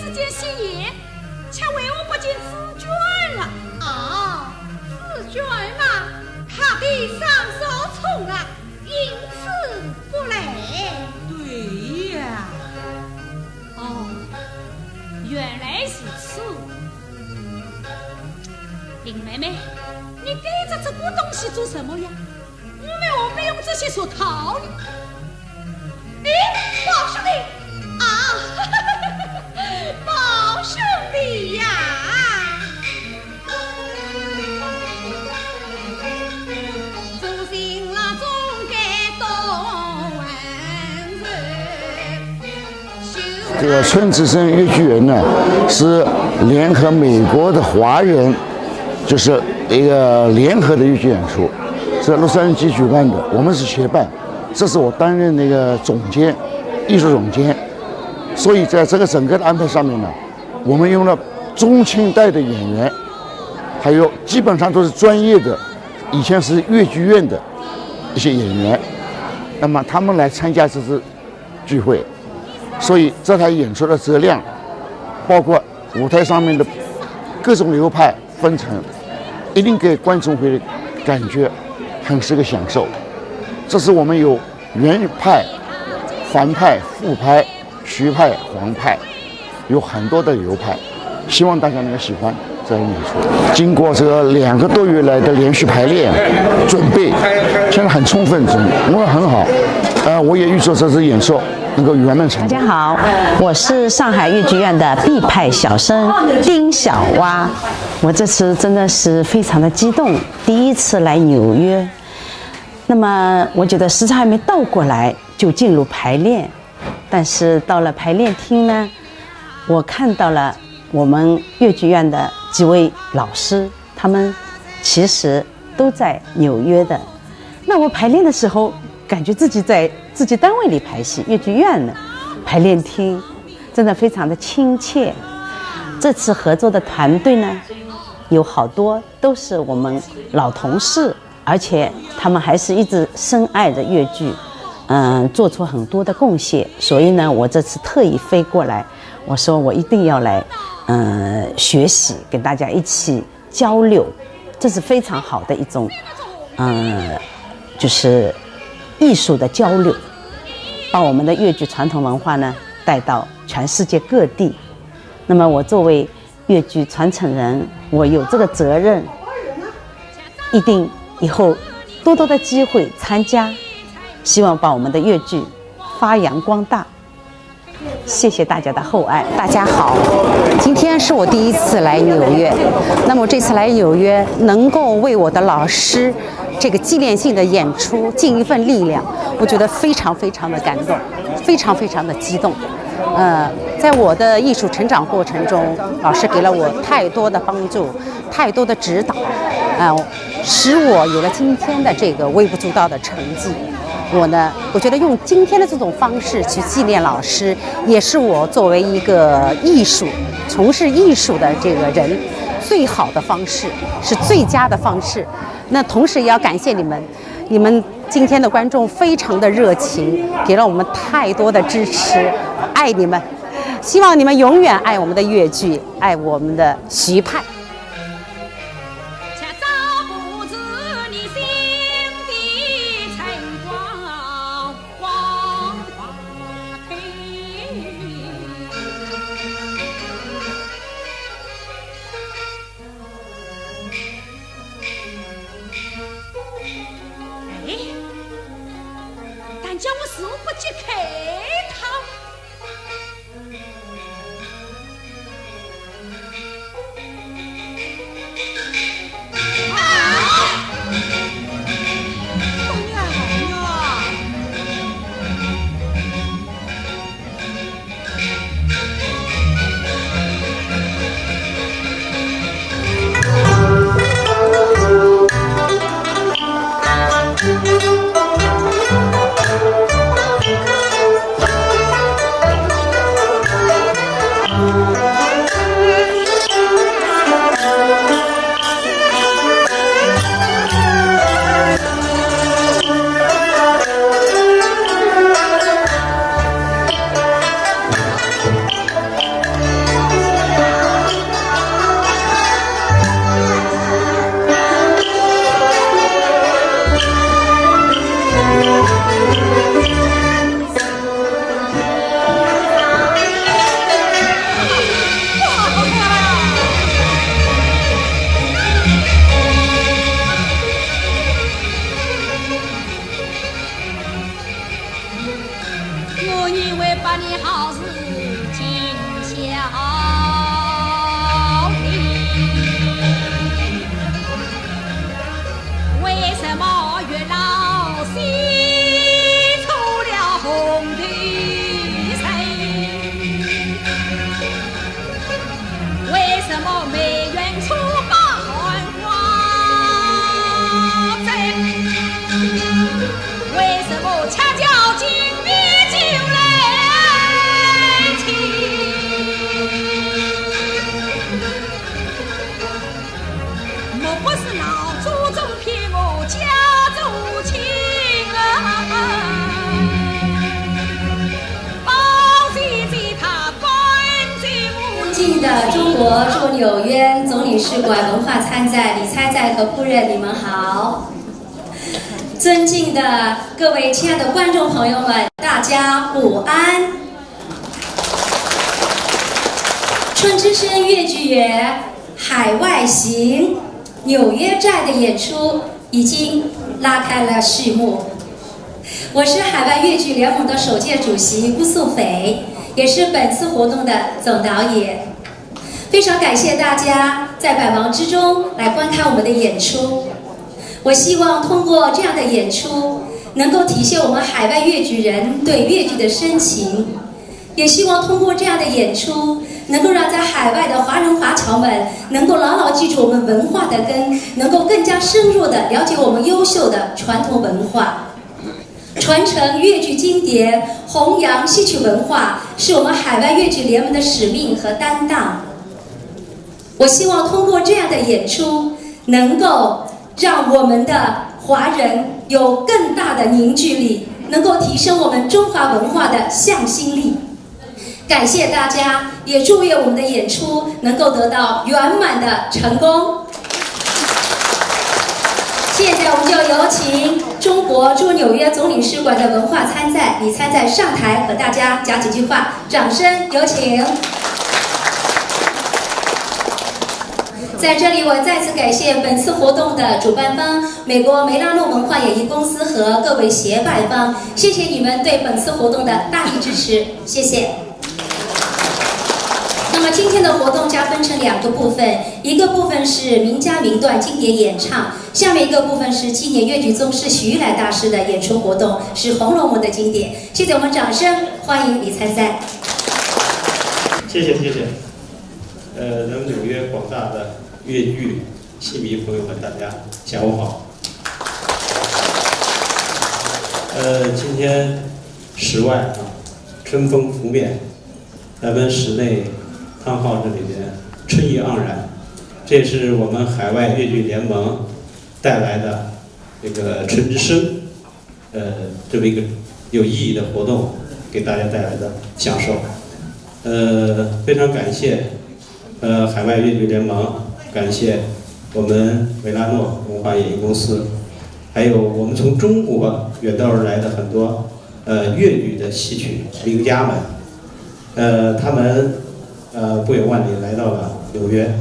之间戏言，且为我不见此卷了。此卷嘛，怕得上手重啊，因此不来。对呀。原来是此。林妹妹，你给着这股东西做什么呀？我们何必用这些说套理？宝兄弟宝兄弟呀！做心了总该懂人。这个春之声越剧园呢，是联合美国的华人，就是一个联合的越剧演出，是洛杉矶举办的，我们是协办，这是我担任那个总监，艺术总监，所以在这个整个的安排上面呢，我们用了中青代的演员，还有基本上都是专业的，以前是越剧院的一些演员，那么他们来参加这次聚会，所以这台演出的质量，包括舞台上面的各种流派分成，一定给观众会感觉很是个享受。这是我们有原派、反派、副派、徐派、黄派，有很多的流派，希望大家能够喜欢这个演出。经过这个2个多月来的连续排练准备，现在很充分，我很好。我也预祝这次演出能够圆满成功。大家好，我是上海越剧院的 B 派小生丁小蛙。我这次真的是非常的激动，第一次来纽约。那么我觉得时差还没倒过来就进入排练，但是到了排练厅呢，我看到了我们越剧院的几位老师，他们其实都在纽约的。那我排练的时候，感觉自己在自己单位里排戏，越剧院的排练厅真的非常的亲切。这次合作的团队呢，有好多都是我们老同事，而且他们还是一直深爱着越剧，做出很多的贡献。所以呢，我这次特意飞过来，我说我一定要来，学习，跟大家一起交流，这是非常好的一种，就是艺术的交流，把我们的越剧传统文化呢带到全世界各地。那么我作为越剧传承人，我有这个责任，一定以后多多的机会参加，希望把我们的越剧发扬光大。谢谢大家的厚爱。大家好，今天是我第一次来纽约，那么这次来纽约能够为我的老师这个纪念性的演出尽一份力量，我觉得非常非常的感动，非常非常的激动。在我的艺术成长过程中，老师给了我太多的帮助，太多的指导，使我有了今天的这个微不足道的成绩。我觉得用今天的这种方式去纪念老师，也是我作为一个从事艺术的这个人最好的方式，是最佳的方式。那同时也要感谢你们今天的观众非常的热情，给了我们太多的支持，爱你们，希望你们永远爱我们的越剧，爱我们的徐派。叫我手不及开他，敬的中国驻纽约总领事馆文化参赞李参赞和夫人，你们好。尊敬的各位亲爱的观众朋友们，大家午安。春之声越剧园海外行纽约站的演出已经拉开了序幕。我是海外越剧联盟的首届主席辜素斐，也是本次活动的总导演。非常感谢大家在百忙之中来观看我们的演出。我希望通过这样的演出，能够体现我们海外越剧人对越剧的深情，也希望通过这样的演出，能够让在海外的华人华侨们能够牢牢记住我们文化的根，能够更加深入地了解我们优秀的传统文化。传承越剧经典，弘扬戏曲文化，是我们海外越剧联盟的使命和担当。我希望通过这样的演出，能够让我们的华人有更大的凝聚力，能够提升我们中华文化的向心力。感谢大家，也祝愿我们的演出能够得到圆满的成功。现在我们就有请中国驻纽约总领事馆的文化参赞李参赞上台和大家讲几句话，掌声有请。在这里，我再次感谢本次活动的主办方美国梅拉诺文化演艺公司和各位协办方，谢谢你们对本次活动的大力支持，谢谢。那么今天的活动将分成2个部分，一个部分是名家名段经典演唱，下面一个部分是纪念越剧宗师许玉兰大师的演出活动，是《红楼梦》的经典。现在我们掌声欢迎李参赞。谢谢。咱们纽约广大的越剧戏迷朋友们，大家下午好。今天室外啊，春风拂面，咱们室内汤号这里边春意盎然。这是我们海外越剧联盟带来的这个春之声，这么一个有意义的活动，给大家带来的享受。非常感谢海外越剧联盟，感谢我们维拉诺文化演艺公司，还有我们从中国远道而来的很多越剧的戏曲名家们，他们不远万里来到了纽约，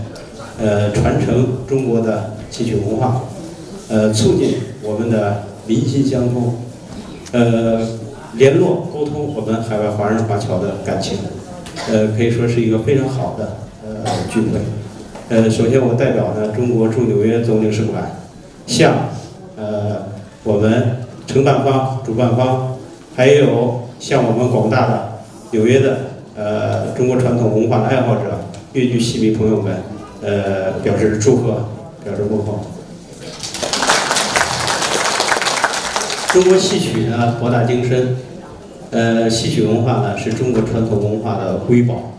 传承中国的戏曲文化，促进我们的民心相通，联络沟通我们海外华人华侨的感情，可以说是一个非常好的聚会。首先我代表呢中国驻纽约总领事馆，向我们承办方、主办方，还有向我们广大的纽约的中国传统文化的爱好者、越剧戏迷朋友们，表示祝贺，表示问候。中国戏曲呢博大精深，戏曲文化呢是中国传统文化的瑰宝，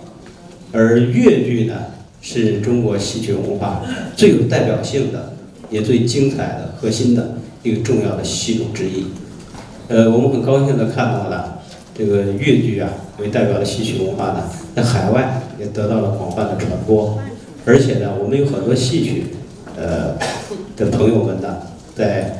而越剧呢是中国戏曲文化最有代表性的，也最精彩的核心的一个重要的戏种之一。我们很高兴地看到了这个越剧啊为代表的戏曲文化呢，在海外也得到了广泛的传播，而且呢，我们有很多戏曲的朋友们呢，在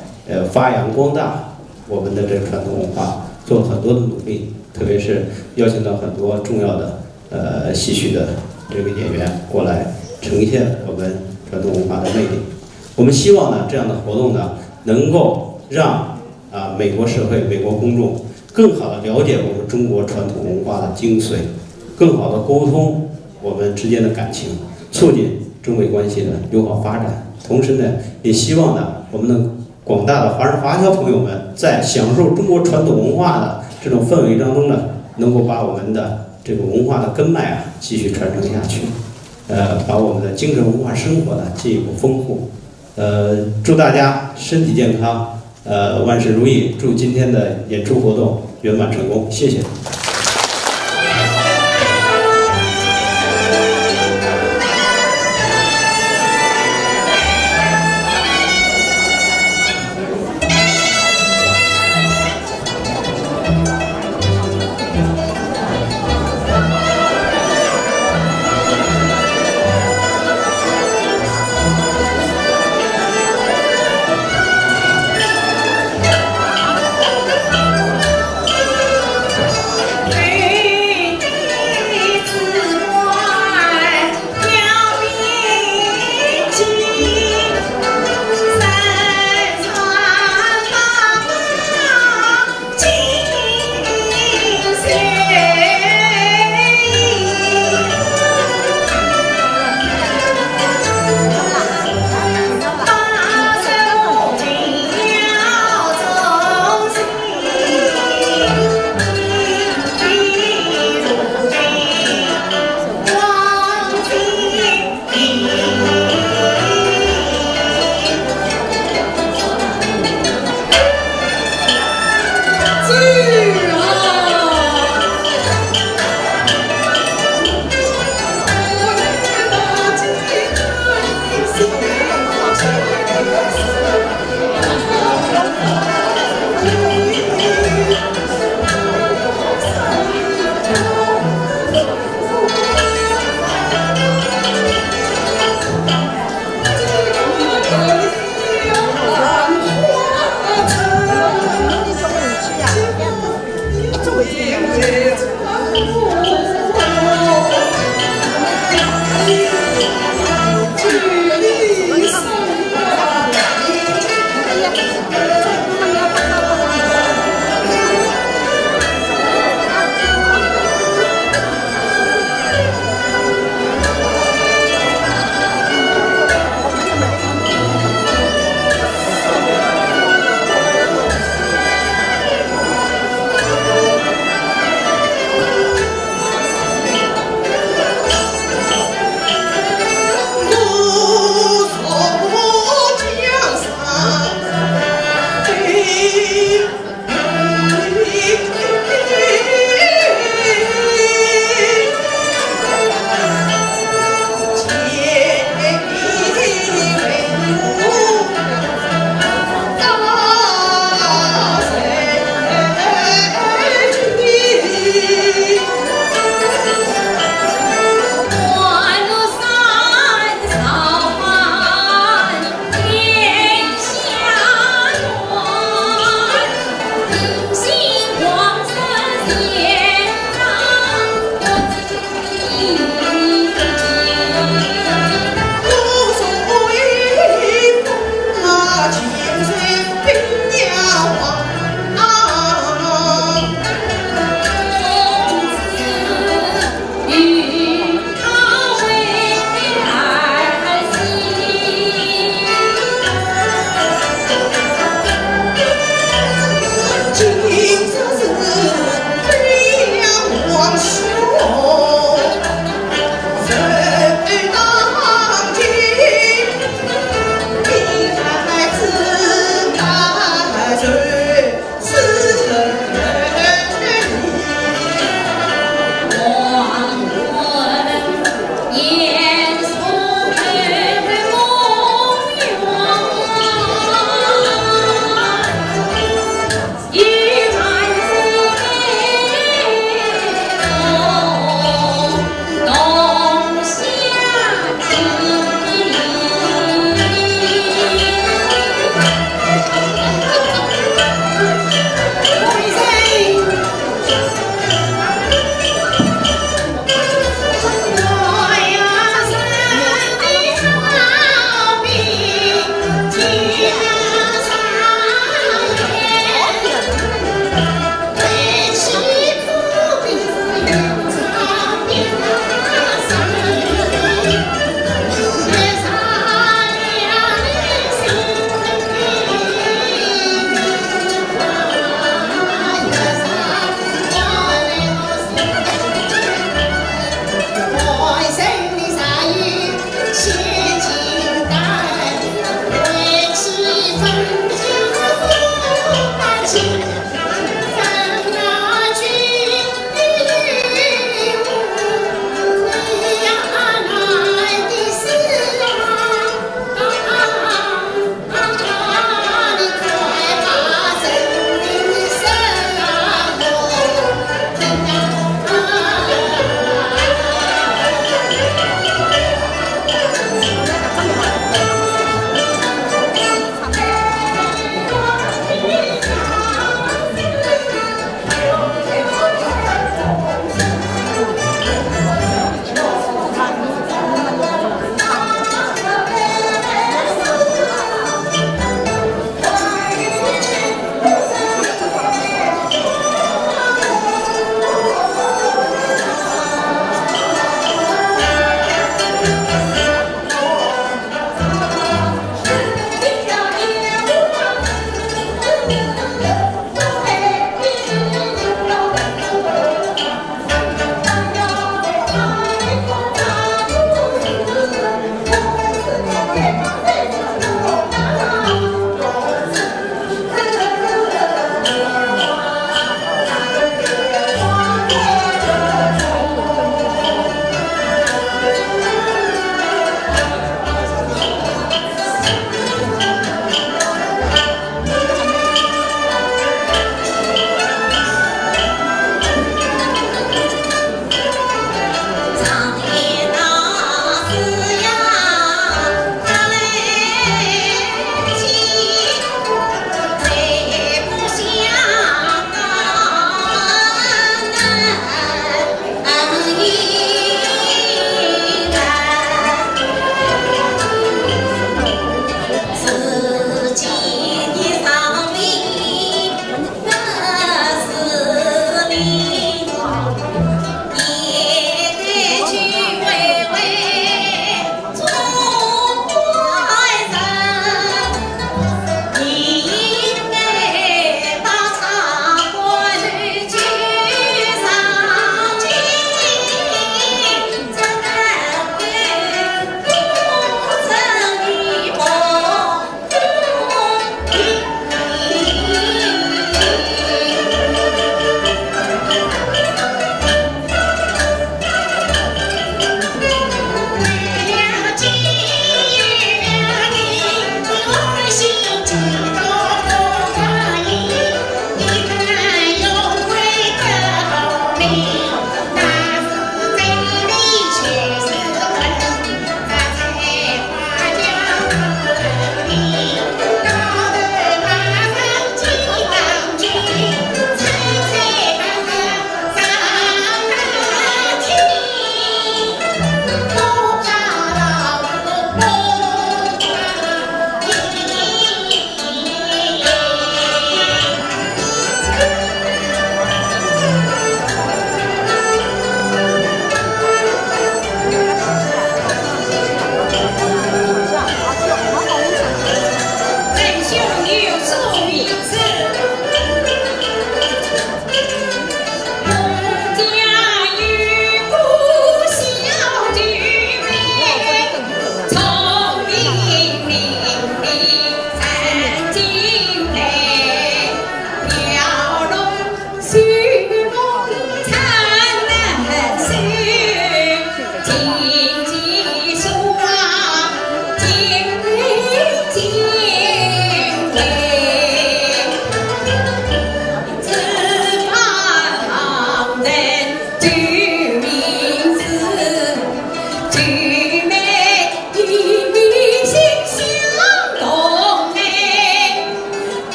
发扬光大我们的这个传统文化，做了很多的努力，特别是邀请到很多重要的戏曲的这个演员过来呈现我们传统文化的魅力。我们希望呢，这样的活动呢，能够让美国社会、美国公众更好的了解我们中国传统文化的精髓，更好的沟通我们之间的感情，促进中美关系的友好发展。同时呢，也希望呢，我们的广大的华人华侨朋友们在享受中国传统文化的这种氛围当中呢，能够把我们的这个文化的根脉继续传承下去，把我们的精神文化生活呢进一步丰富。祝大家身体健康，万事如意，祝今天的演出活动圆满成功，谢谢。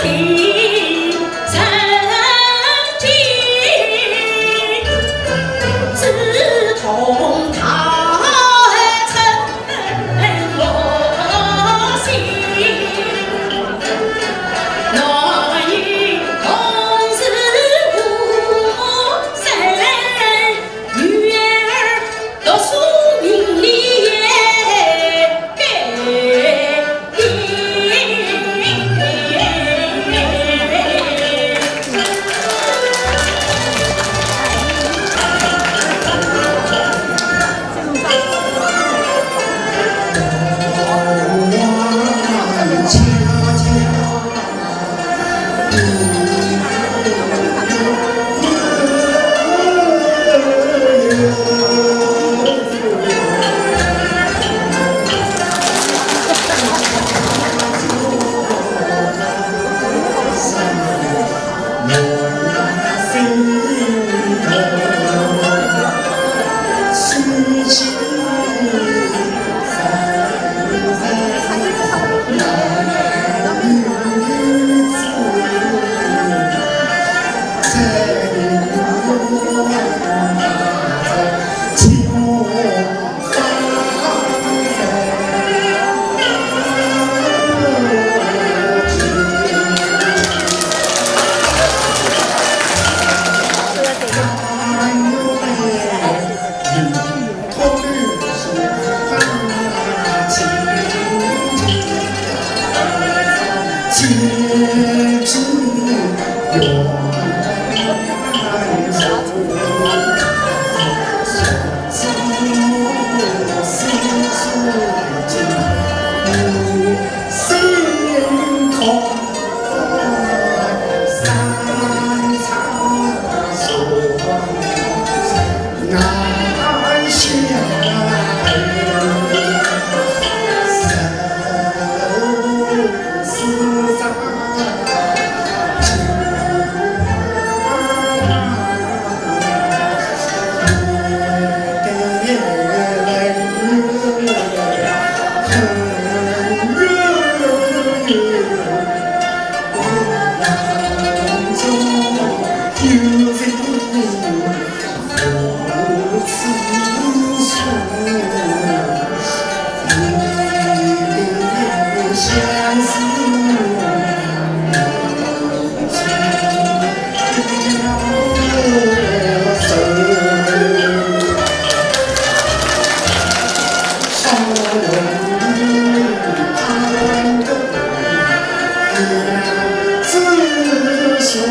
自说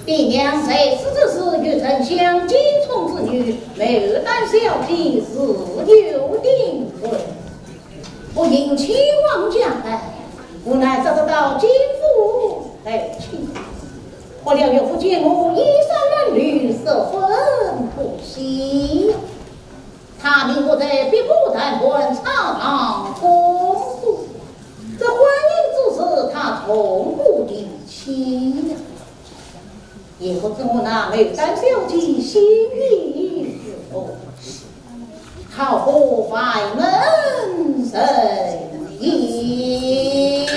爹娘在世之时，与丞相金宠之女，没担小婢是有定婚。不因亲王将来，无奈找得到金夫来娶。不料岳父见我衣衫褴褛，十分不喜。他命我在别国谈婚，查访公诉。这婚姻之事，他从不提起呀。也不知我那美丹小姐心意如何，好不百门神医。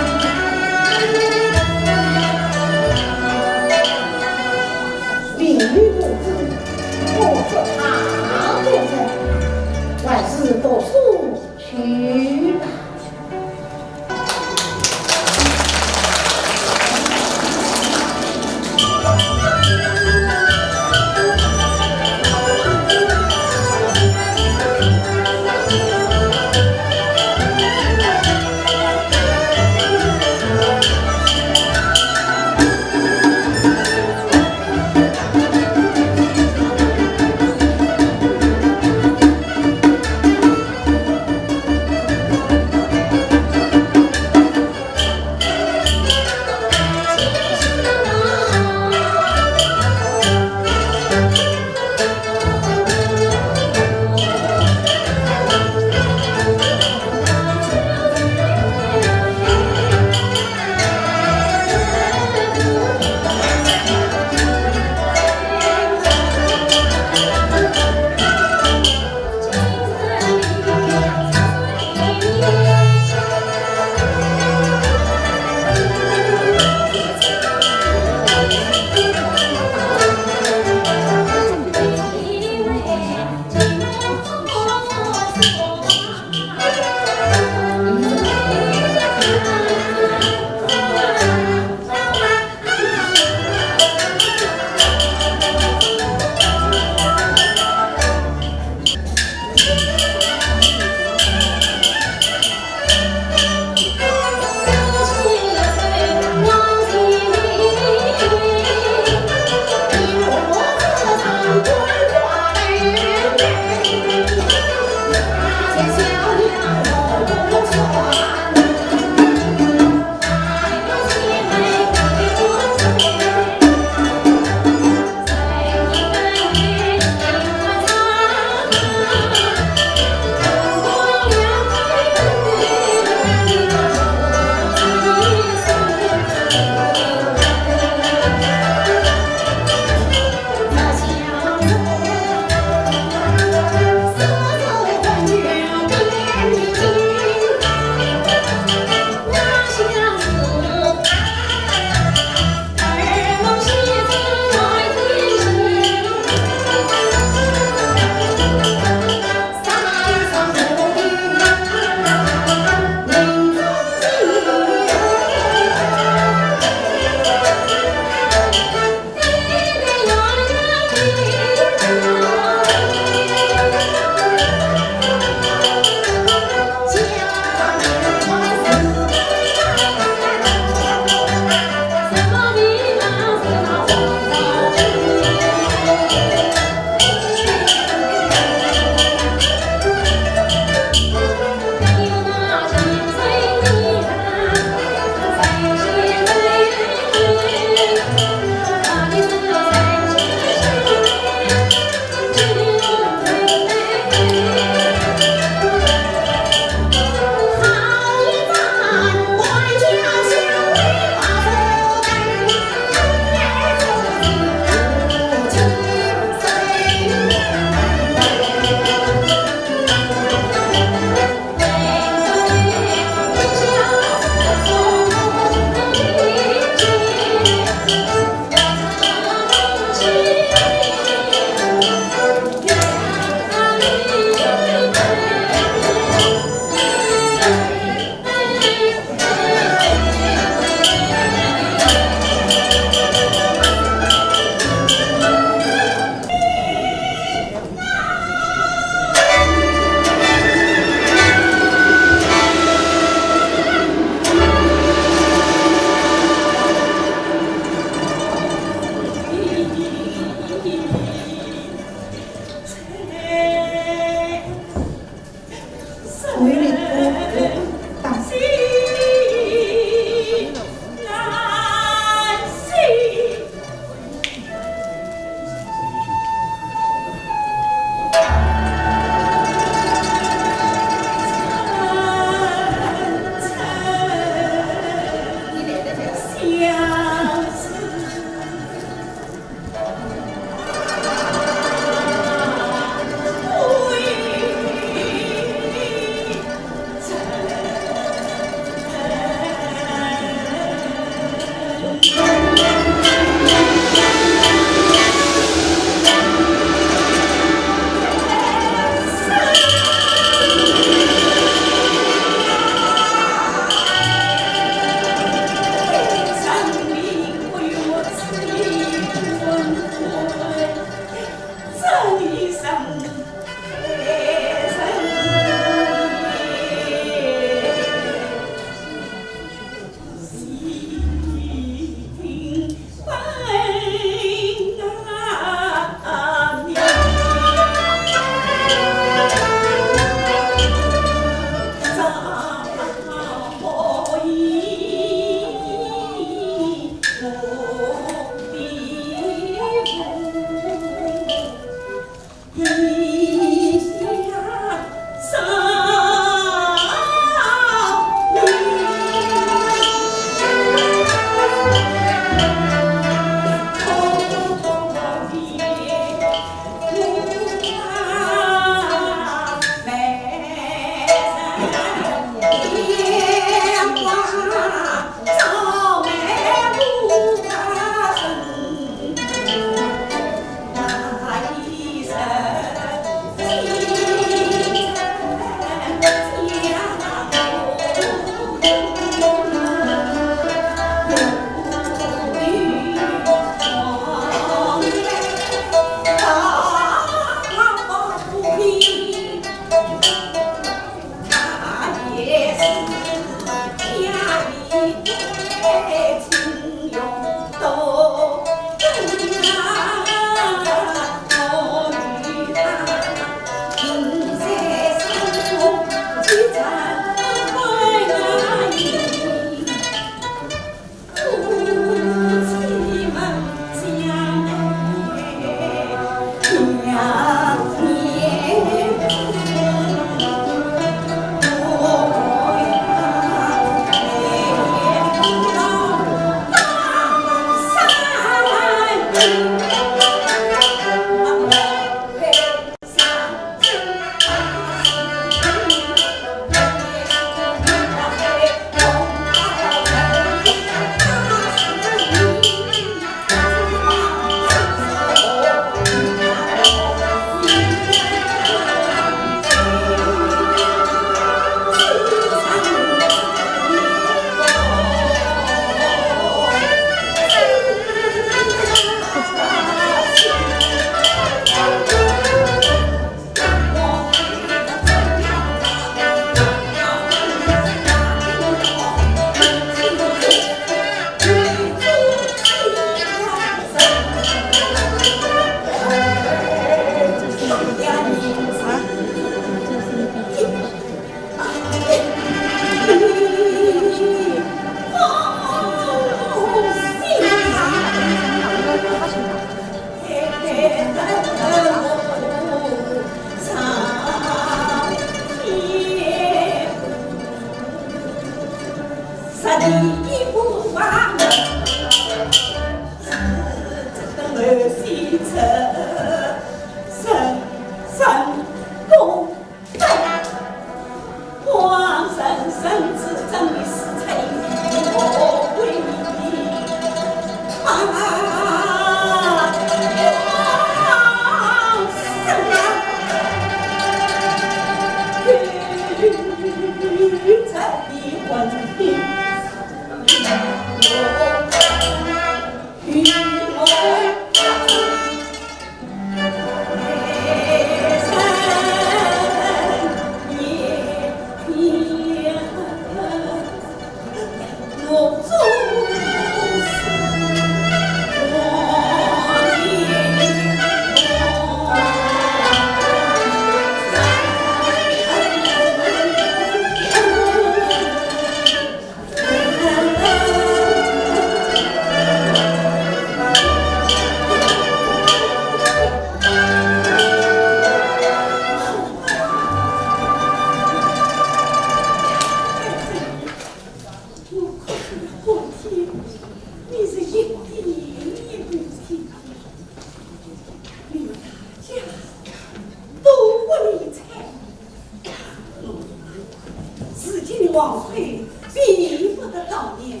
王妃必不得悼念，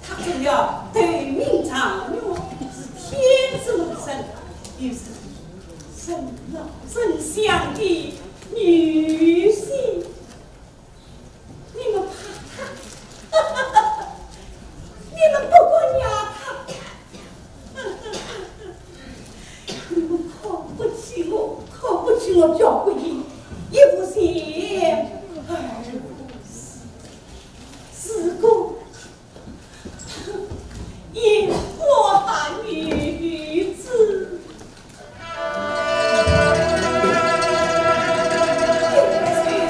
他正要对命长乐是天子为生，于是生了真相的女婿。你们怕他？你们不管压他？你们靠不起我，靠不起我教诲你，一不嫌。自古也祸害女子，也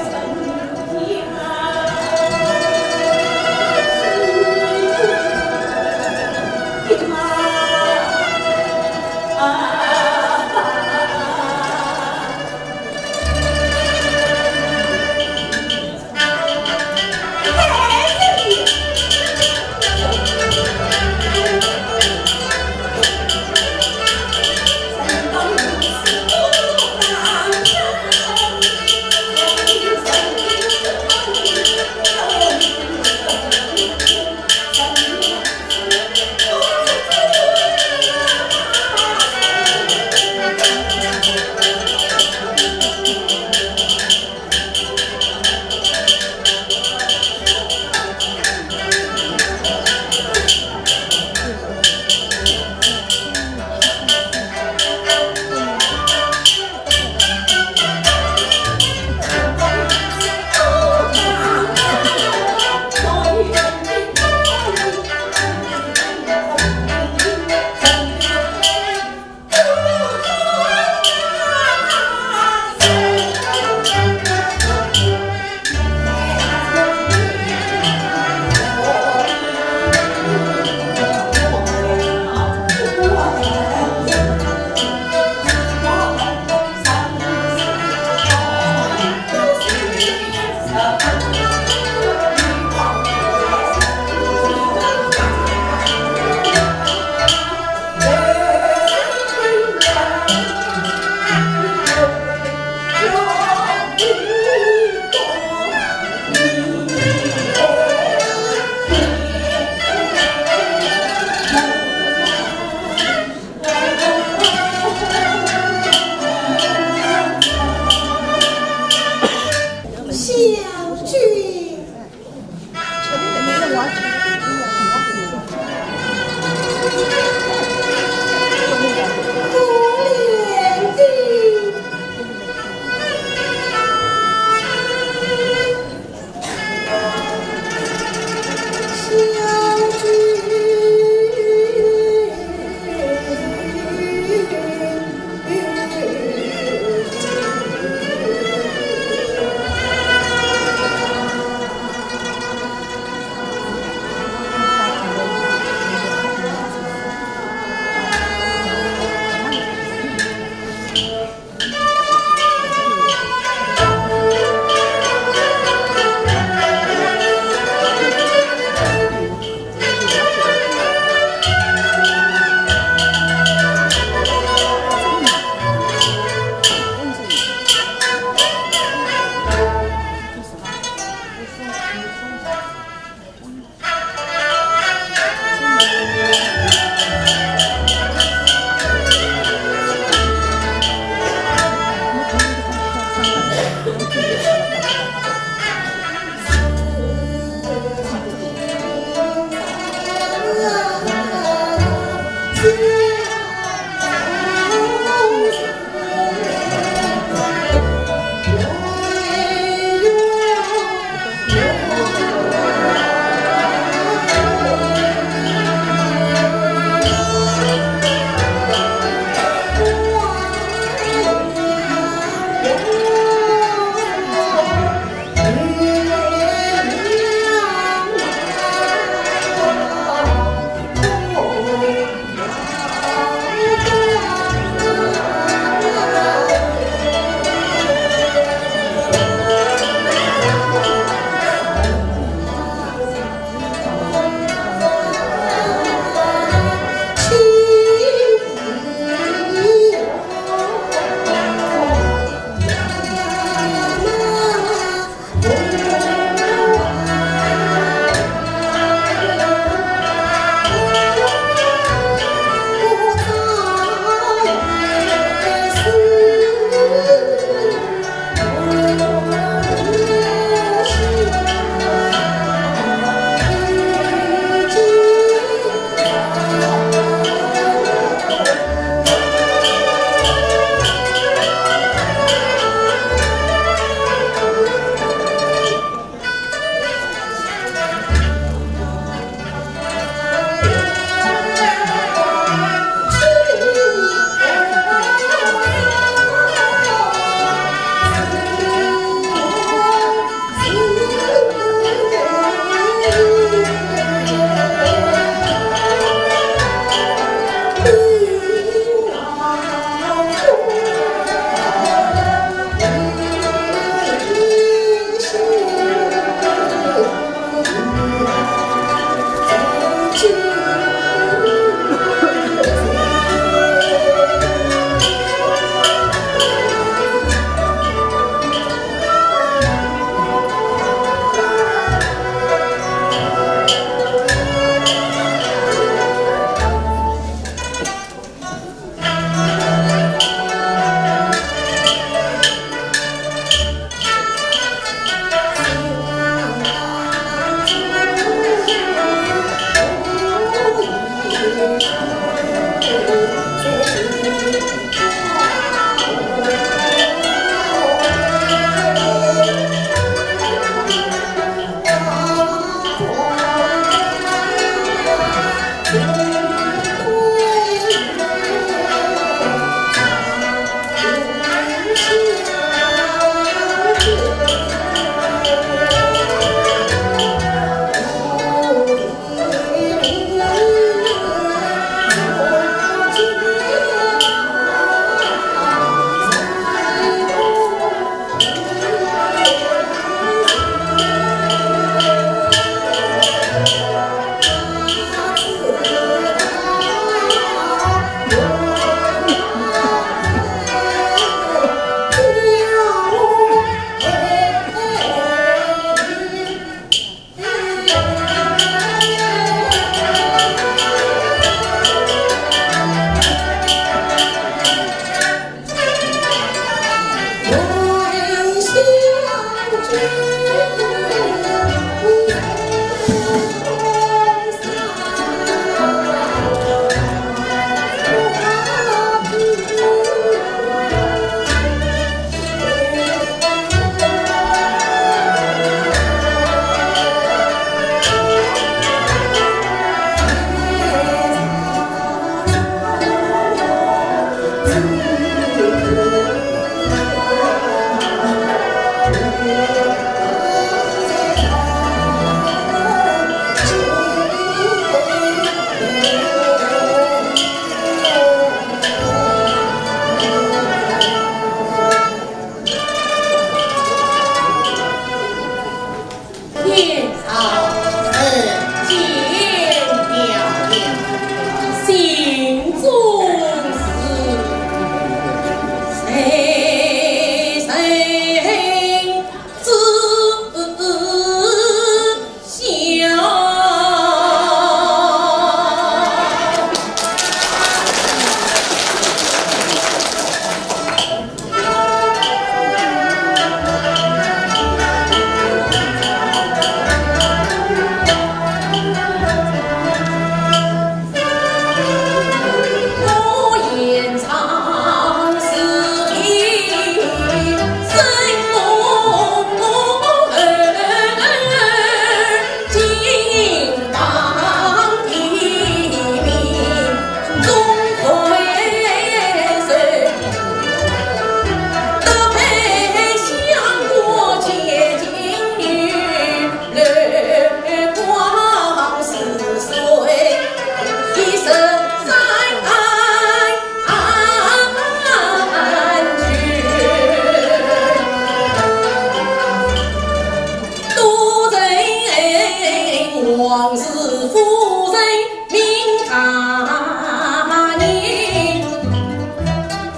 年，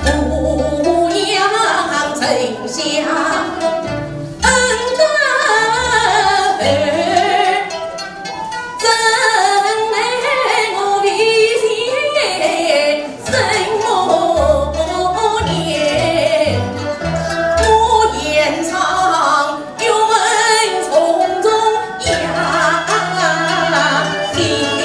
姑娘曾下恩德儿，怎奈我为先生我年，我言唱又问从中呀心儿。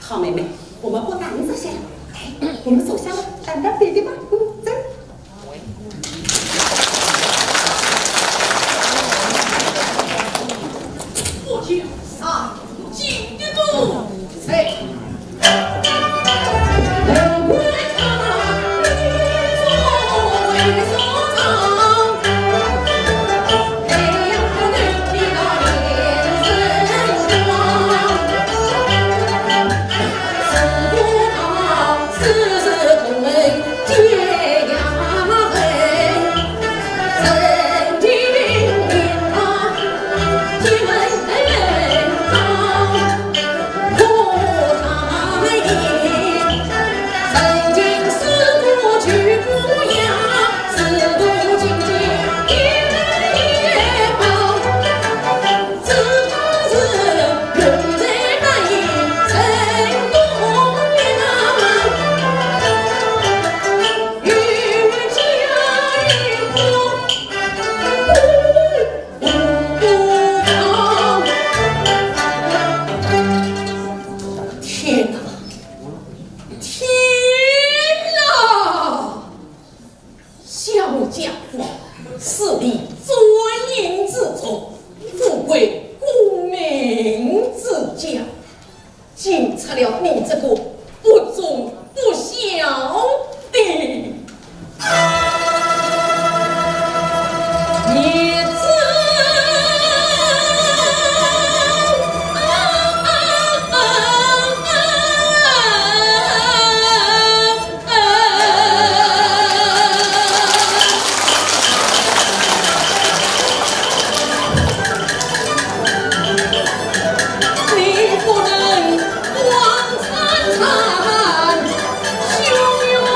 好妹妹，我们不赶着下，哎，我们走下来，等着别的吧，走。我去啊，进的路，哎。你不能望灿灿，汹涌。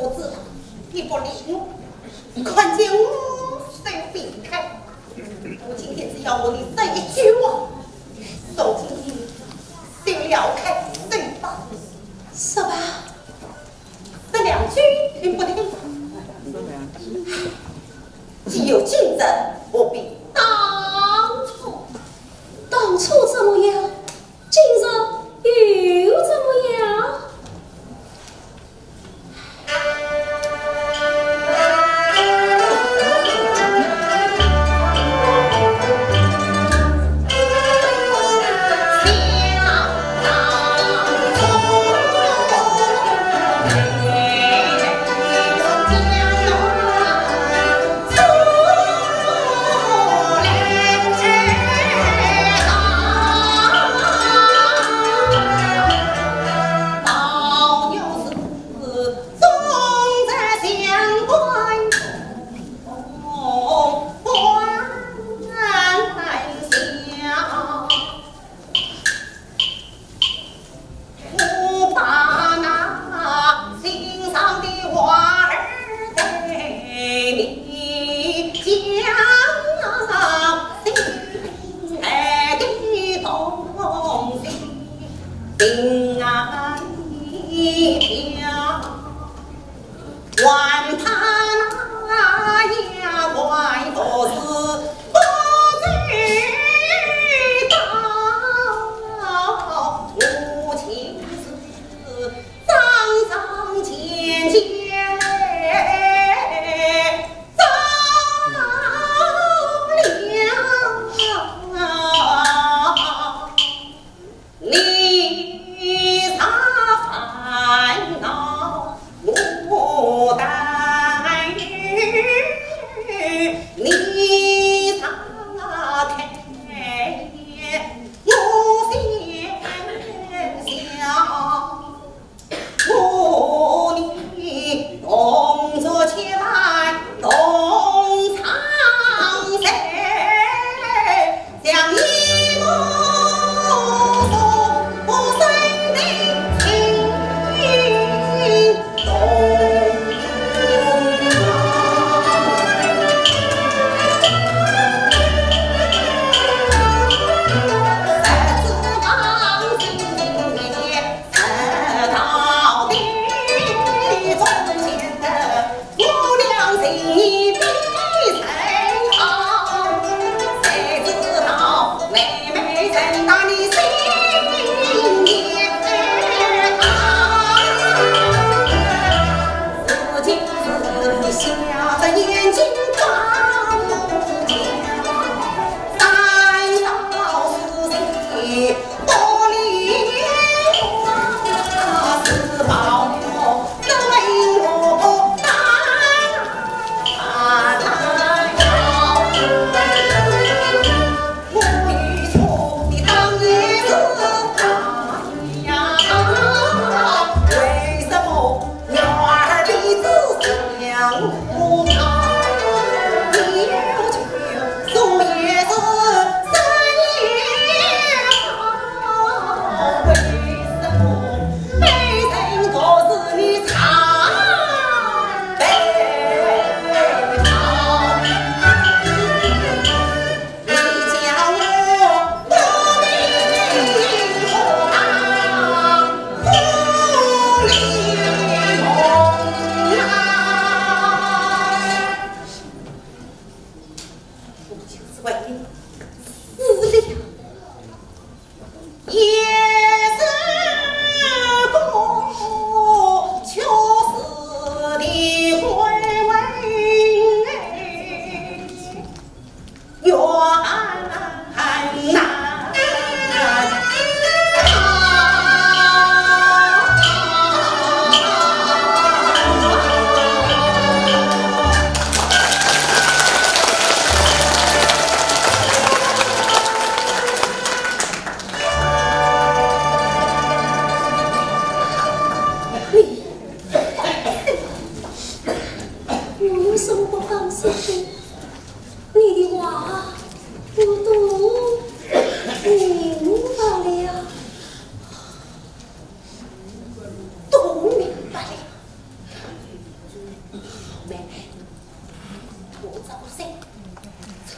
我知道你不理我，看见我手避开。我今天只要问你这一句话，手今天就撩开嘴巴，说吧，这两句听不听？既有竞争，我必当初。当初怎么样？今日又怎么样？平安一条，管他那呀怪多事不知道，无情事脏脏贱贱糟了。你啥烦恼不带你啥开我先笑，我你动作起来动长线，像一朵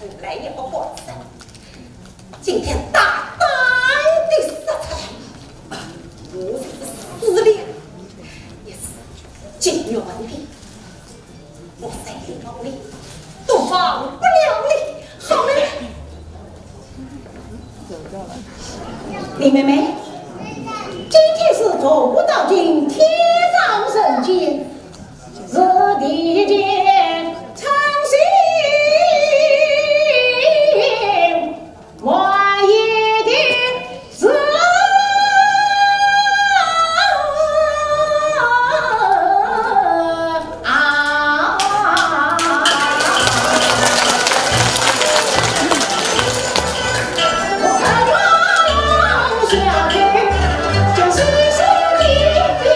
从来也不过分。今天大胆的色彩，无论是撕裂，也是尽愿的，我在里里都忘不了你。好了，李妹妹，今天是中午到今天上圣节，是地界长行万叶的是下去就是生命的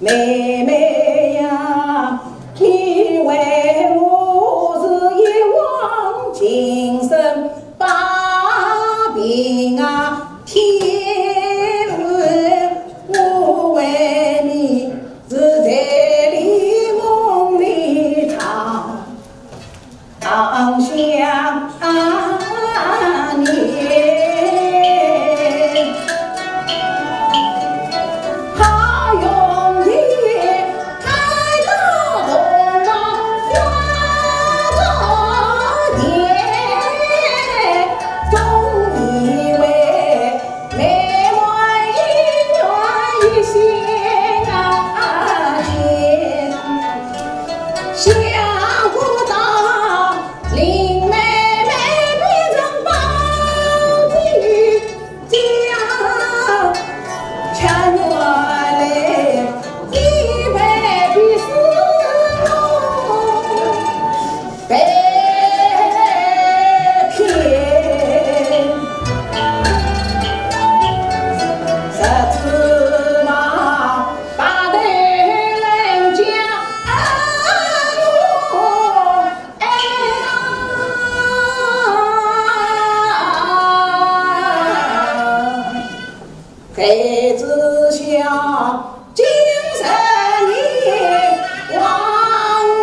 妹妹呀，你为我是一往情深把柄啊天我为你是在里梦里唱想你。谁知晓今生你往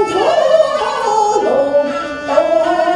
途中多事。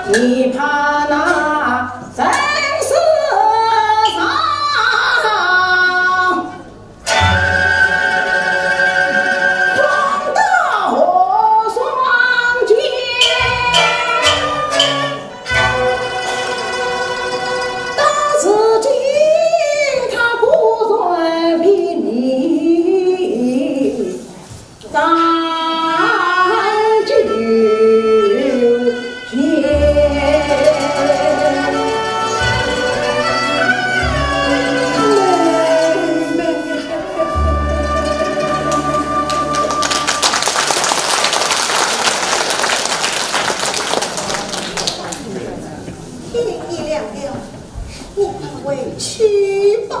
你怕那生死上撞到河双肩，到此今他不算比你长久。天一亮了，我们回去吧。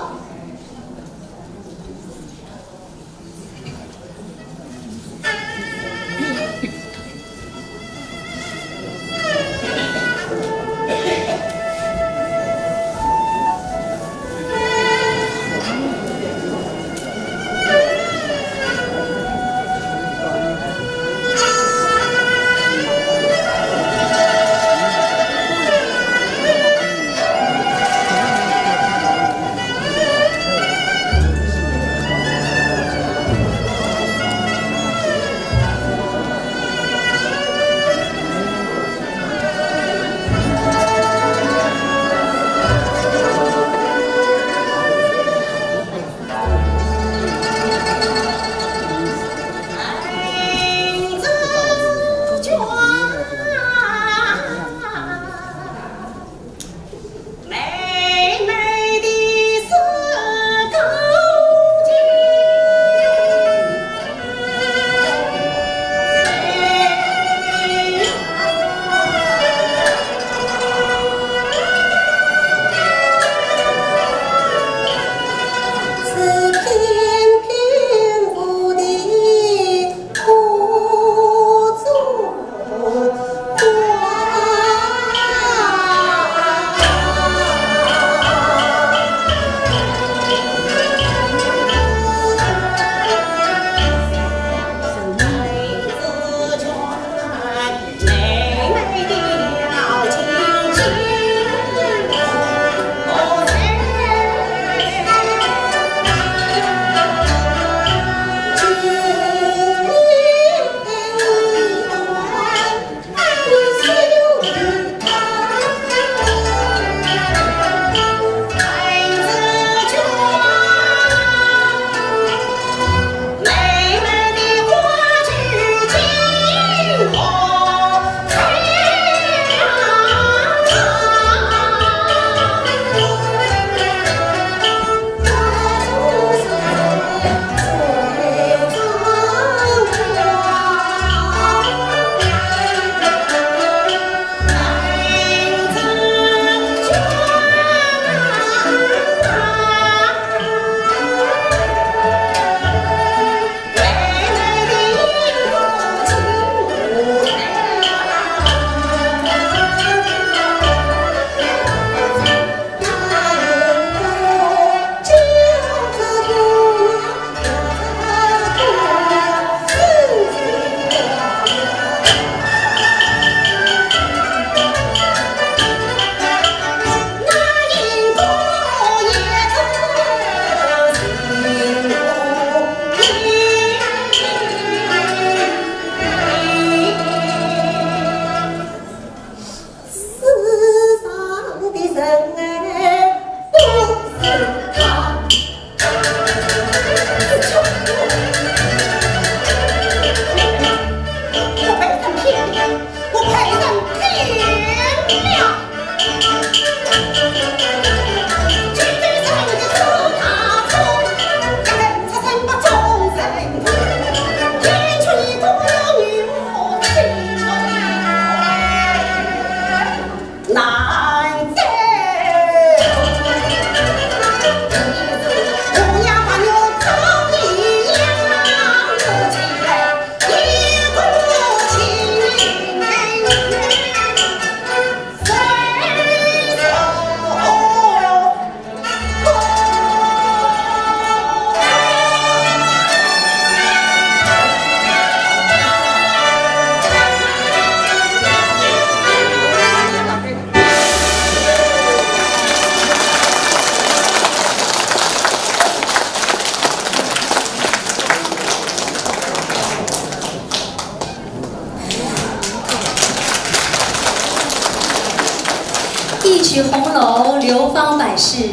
在世。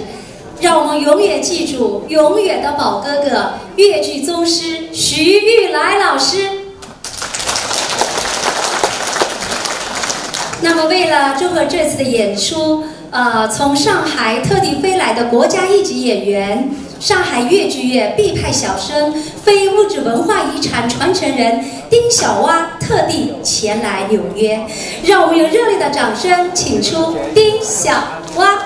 让我们永远记住永远的宝哥哥粤剧宗师徐玉来老师。那么为了祝贺这次的演出，从上海特地飞来的国家一级演员，上海粤剧院毕派小生、非物质文化遗产传承人丁小蛙特地前来纽约，让我们用热烈的掌声请出丁小蛙。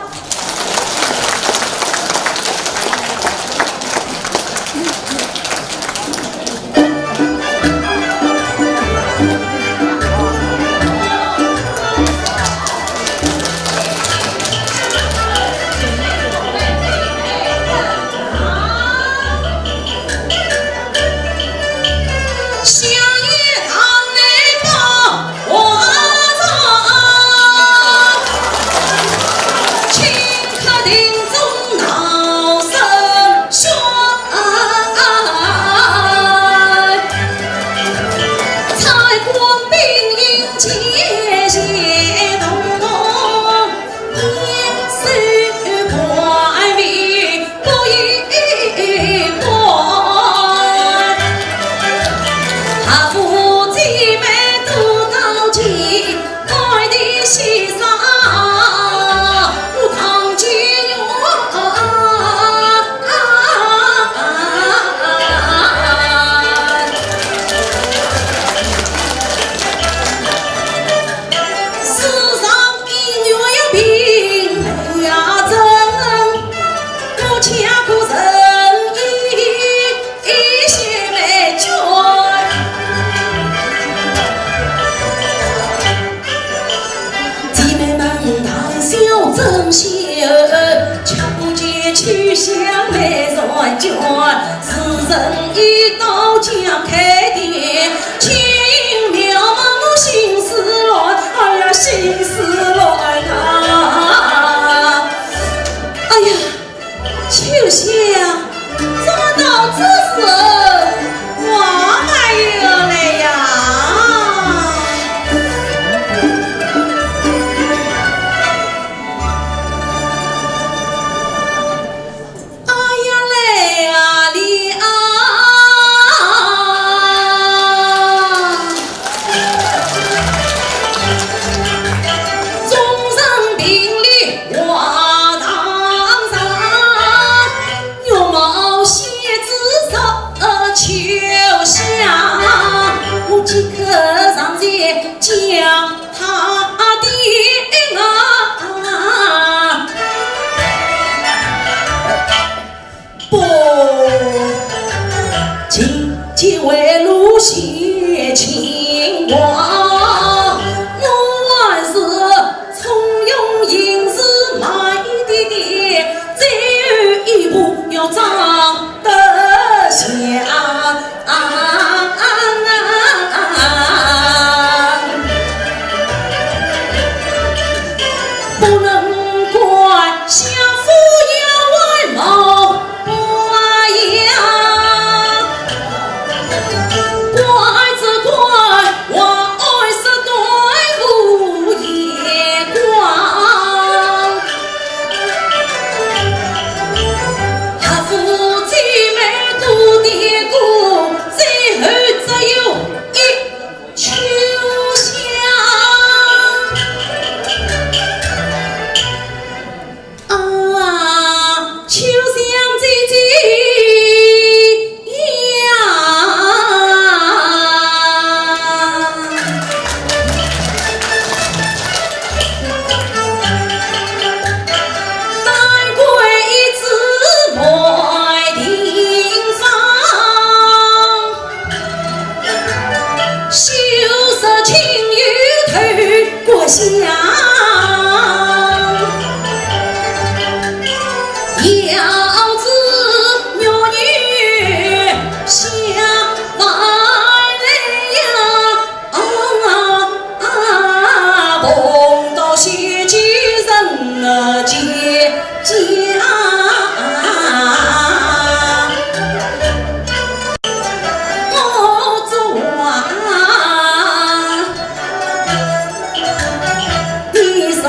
你所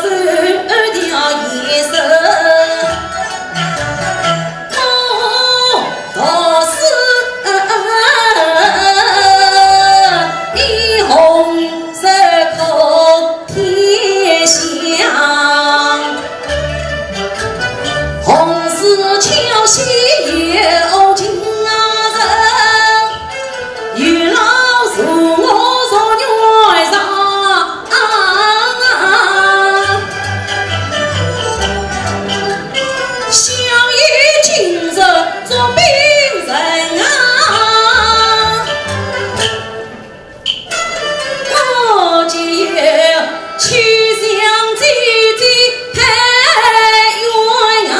受的一生。桥西有情人，与老树我说女上。相依今日做病人啊，我既有去向姐姐配缘啊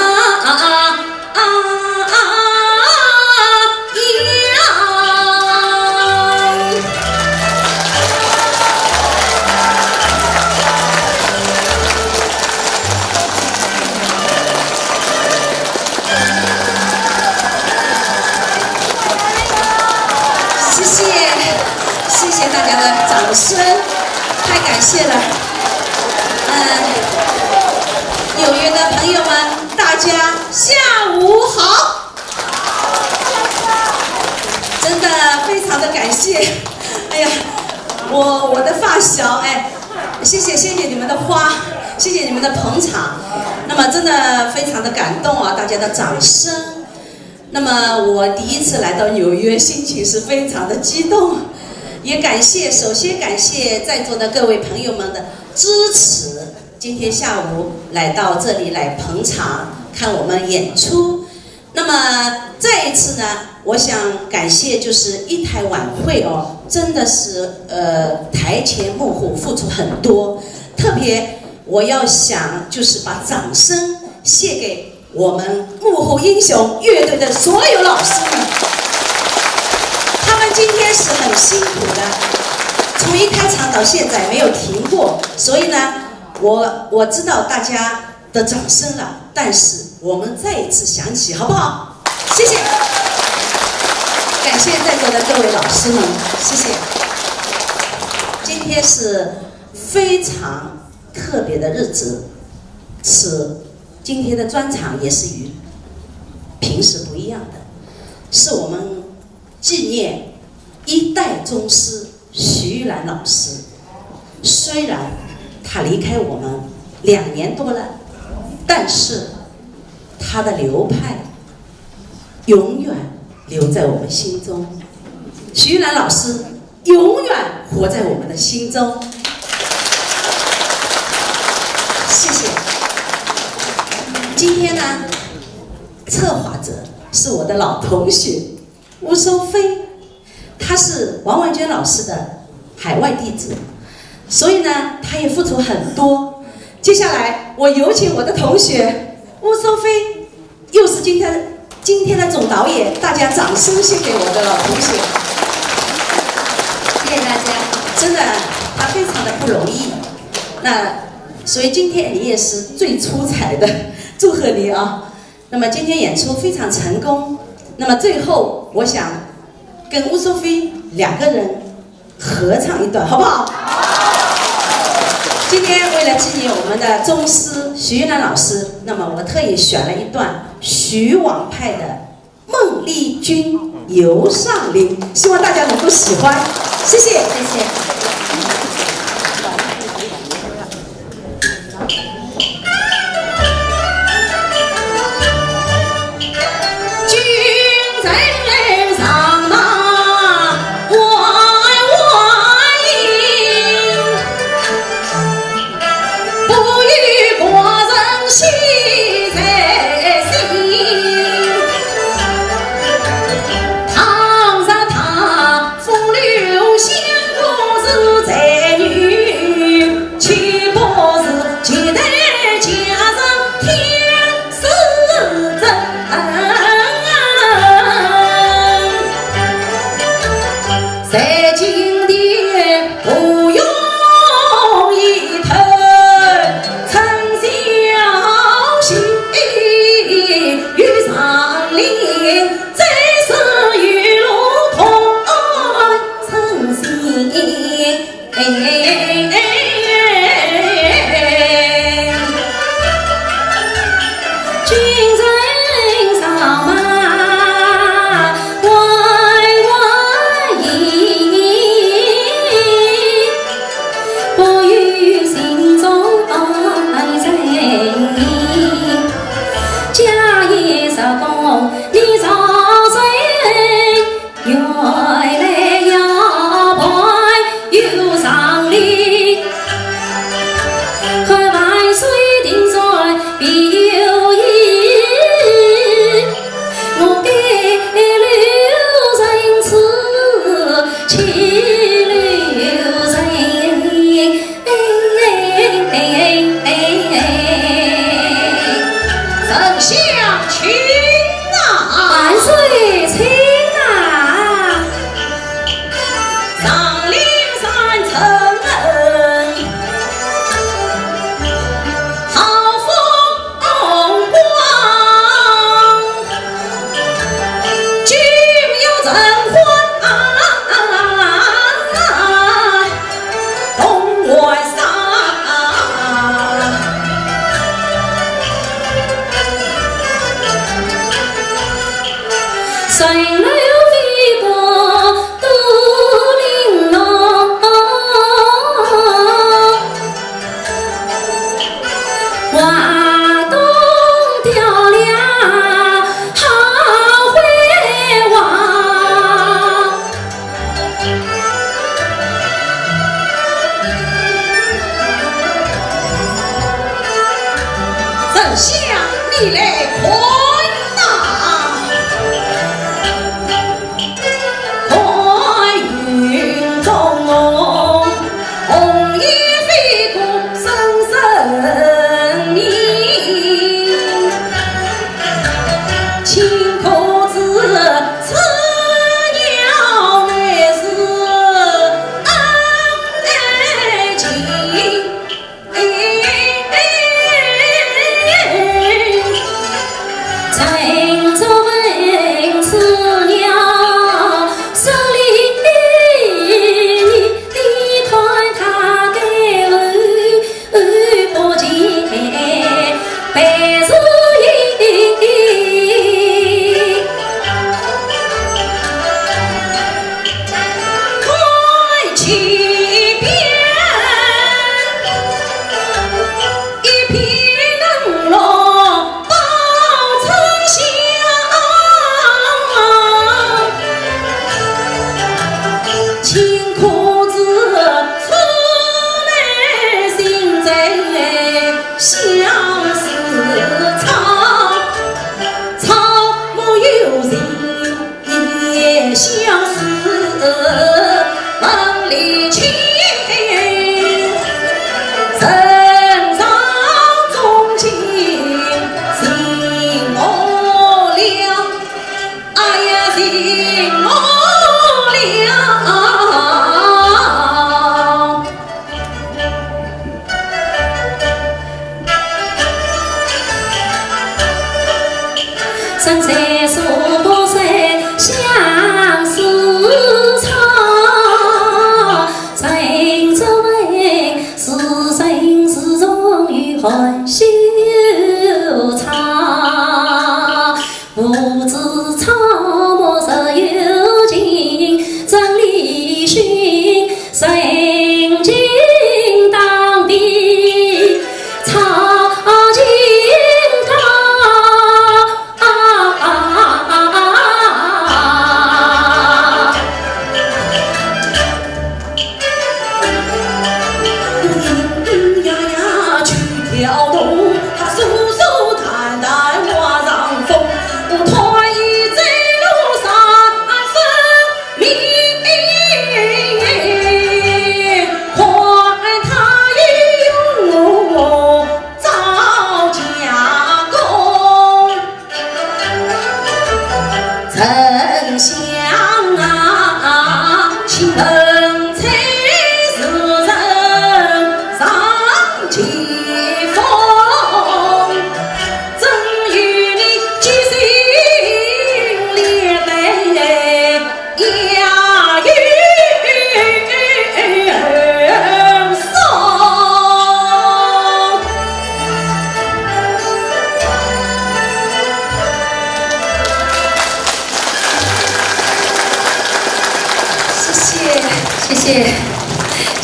谢谢大家的掌声，太感谢了。纽约的朋友们，大家下午好。真的非常的感谢。哎呀，我的发小，谢谢你们的花，谢谢你们的捧场。那么真的非常的感动啊，大家的掌声。那么我第一次来到纽约，心情是非常的激动。也首先感谢在座的各位朋友们的支持，今天下午来到这里来捧场看我们演出。那么再一次呢，我想感谢就是一台晚会哦，真的是台前幕后付出很多，特别我要想就是把掌声献给我们幕后英雄乐队的所有老师们。他们今天是很辛苦的，从一开场到现在没有停过，所以呢，我知道大家的掌声了，但是我们再一次响起，好不好？谢谢，感谢在座的各位老师们，谢谢。今天是非常特别的日子，今天的专场也是与平时不一样的，是我们纪念一代宗师徐玉兰老师。虽然他离开我们2年多了，但是他的流派永远留在我们心中。徐玉兰老师永远活在我们的心中。谢谢。今天呢，策划者是我的老同学吴收飞，他是王文娟老师的海外弟子，所以呢，他也付出很多。接下来，我有请我的同学吴收飞，又是今天的总导演，大家掌声献给我的老同学。谢谢大家，真的，他非常的不容易。所以今天你也是最出彩的，祝贺你啊！那么今天演出非常成功。那么最后，我想跟吴淑菲2个人合唱一段，好不好？今天为了纪念我们的宗师徐玉兰老师，那么我特意选了一段徐王派的《孟丽君游上林》，希望大家能够喜欢。谢谢，谢谢。在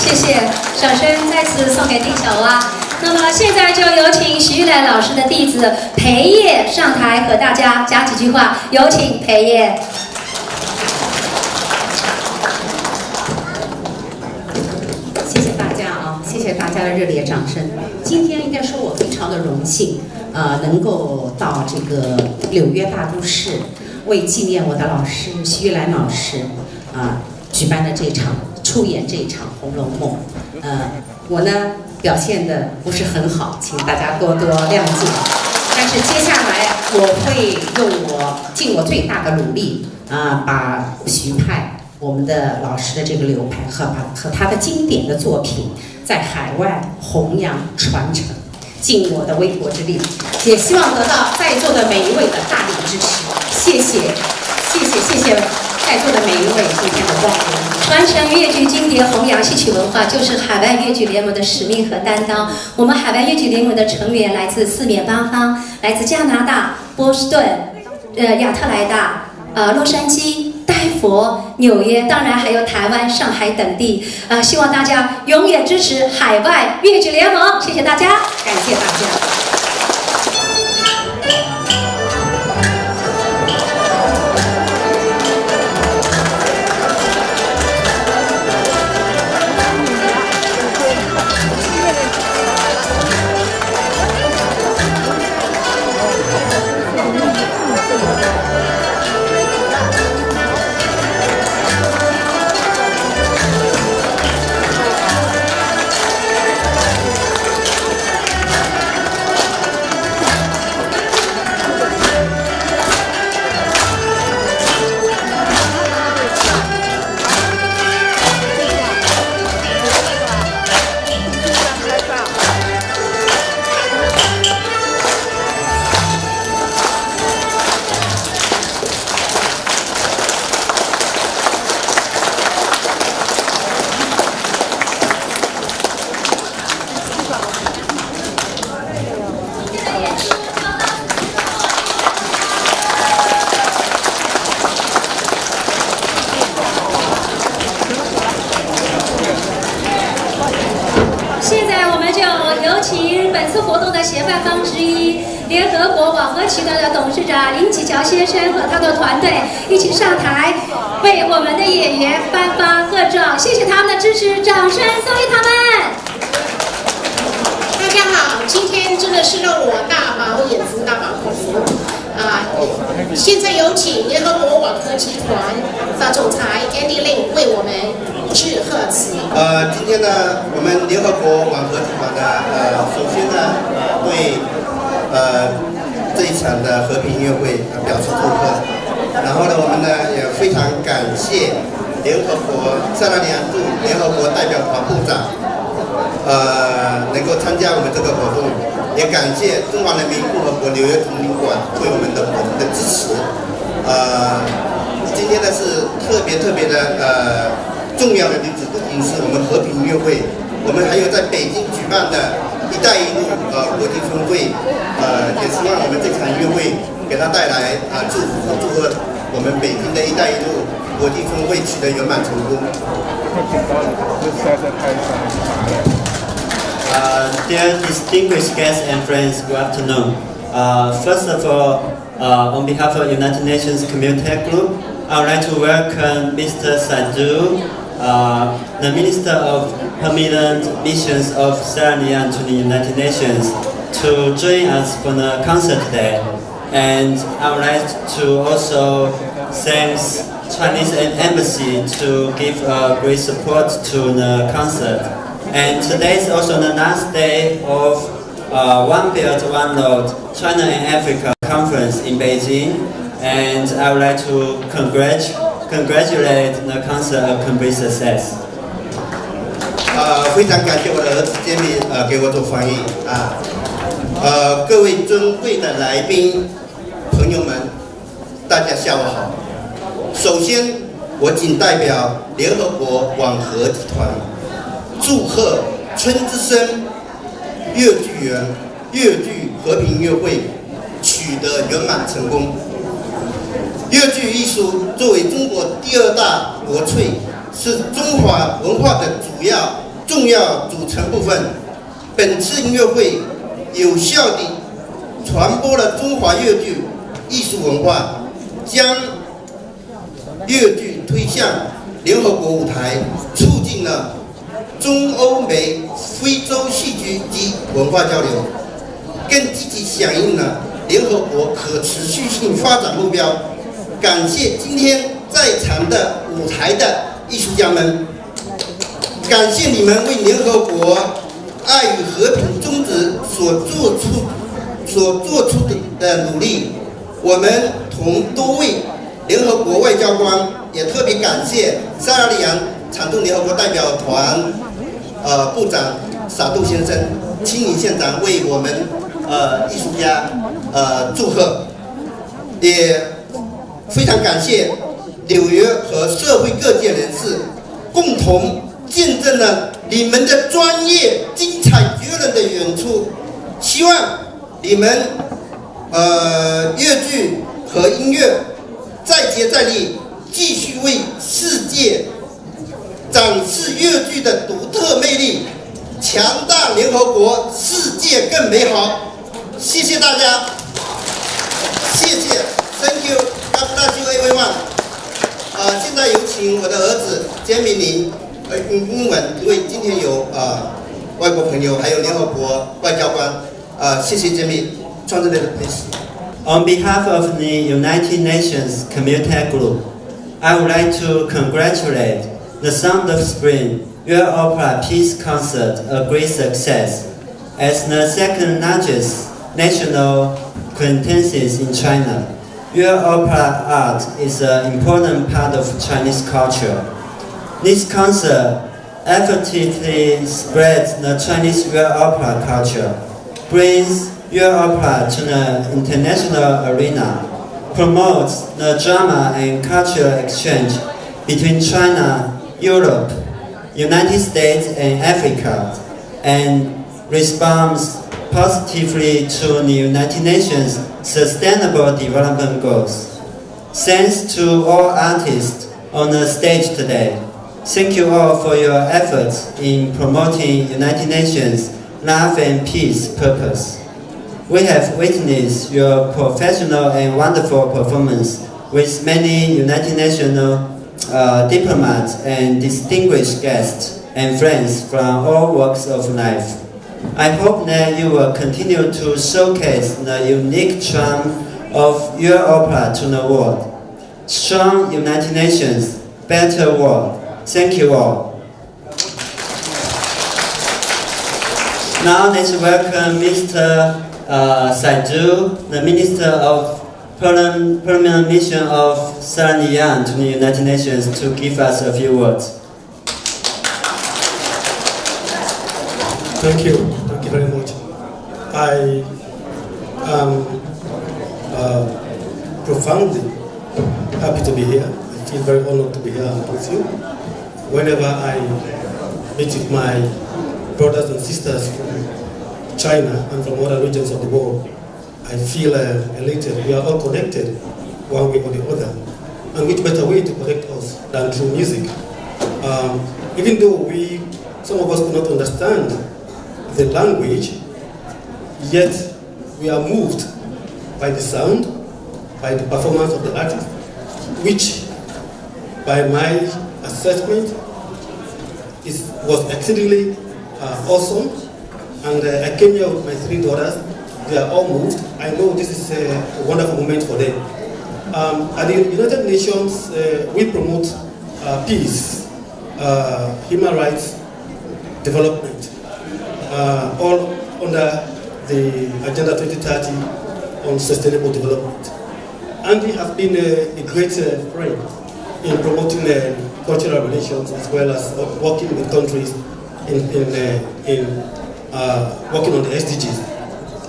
谢谢，掌声再次送给丁小蛙。那么现在就有请徐玉兰老师的弟子裴烨上台和大家讲几句话，有请裴烨。谢谢大家啊，谢谢大家的热烈掌声。今天应该说我非常的荣幸，能够到这个纽约大都市，为纪念我的老师徐玉兰老师举办的这场出演这一场《红楼梦》。我呢表现的不是很好，请大家多多谅解。但是接下来我会尽我最大的努力把徐派我们的老师的这个流派和他的经典的作品在海外弘扬传承，尽我的微薄之力，也希望得到在座的每一位的大力支持。谢谢在座的每一位今天的光临。传承粤剧经典，弘扬戏曲文化，就是海外粤剧联盟的使命和担当。我们海外粤剧联盟的成员来自四面八方，来自加拿大、波士顿、亚特兰大、洛杉矶、丹佛、纽约，当然还有台湾、上海等地。希望大家永远支持海外越剧联盟，谢谢大家，感谢大家。联合国网合集团的董事长林启乔先生和他的团队一起上台，为我们的演员颁发贺状，谢谢他们的支持，掌声送给他们。大家好，今天真的是让我大饱眼福，大饱口福啊！现在有请联合国网合集团的总裁 Andy Lin 为我们致贺词。今天呢，我们联合国网合集团呢，首先呢，对这一场的和平音乐会表示祝贺。然后呢，我们呢也非常感谢联合国塞拉利昂驻联合国代表团部长，能够参加我们这个活动，也感谢中华人民共和国纽约童领馆对我们的支持。今天呢是特别的重要的日子，不仅是我们和平音乐会，我们还有在北京举办的“一带一路”国际峰会，也希望我们这场音乐会给它带来祝福，祝贺我们北京的一带一路国际峰会取得圆满成功。Dear distinguished guests and friends, good afternoon. First of all, on behalf of United Nations Community Group, I would like to welcome Mr. Sadhu, the Minister of Permanent Missions of Sierra Leone to the United Nations, to join us for the concert today. And I would like to also thank Chinese Embassy to give great support to the concert. And today is also the last day of One Belt, One Road China and Africa Conference in Beijing. And I would like to congratulate the concert a complete success. 非常感谢我的儿子Jamie给我做翻译各位尊贵的来宾朋友们，大家下午好。首先，我谨代表联合国网合集团祝贺春之声越剧园越剧和平音乐会取得圆满成功。越剧艺术作为中国第二大国粹，是中华文化的重要组成部分。本次音乐会有效地传播了中华越剧艺术文化，将越剧推向联合国舞台，促进了中欧美非洲戏剧及文化交流，更积极响应了联合国可持续性发展目标。感谢今天在场的舞台的艺术家们，感谢你们为联合国爱与和平宗旨所做出的努力。我们同多位联合国外交官，也特别感谢塞拉利昂常驻联合国代表团部长傻杜先生亲临现场为我们艺术家祝贺，也非常感谢纽约和社会各界人士共同见证了你们的专业、精彩绝伦的演出。希望你们越剧和音乐在接再厉，继续为世界展示粤剧的独特魅力，强大联合国，世界更美好。谢谢大家，谢谢 ，Thank you，God bless you everyone。现在有请我的儿子简敏宁，英文，因为今天有外国朋友，还有联合国外交官，谢谢简敏，translate please。 On behalf of the United Nations Community Group, I would like to congratulate the Sound of Spring Your Opera Peace Concert a great success. As the second largest national quintessence in China, Your Opera art is an important part of Chinese culture. This concert effectively spreads the Chinese Your Opera culture, brings Your Opera to the international arena, promotes the drama and cultural exchange between China, Europe, United States and Africa, and responds positively to the United Nations Sustainable Development Goals. Thanks to all artists on the stage today. Thank you all for your efforts in promoting United Nations love and peace purpose. We have witnessed your professional and wonderful performance with many United Nations diplomats and distinguished guests and friends from all walks of life. I hope that you will continue to showcase the unique charm of your opera to the world. Strong United Nations, better world. Thank you all. Now let's welcome Mr. Saidu, the Minister of Permanent Mission of Saraniyan to the United Nations, to give us a few words. Thank you very much. I am profoundly happy to be here. I feel very honored to be here with you. Whenever I meet with my brothers and sisters from China and from other regions of the world, I feel elated. We are all connected one way or the other. And which better way to connect us than through music? Even though some of us could not understand the language, yet we are moved by the sound, by the performance of the artist, which, by my assessment, was exceedingly awesome. And I came here with my 3 daughters. They are all moved. I know this is a wonderful moment for them. At the United Nations, we promote peace, human rights, development, all under the Agenda 2030 on sustainable development. And we have been a great friend in promoting cultural relations as well as working with countries in working on the SDGs.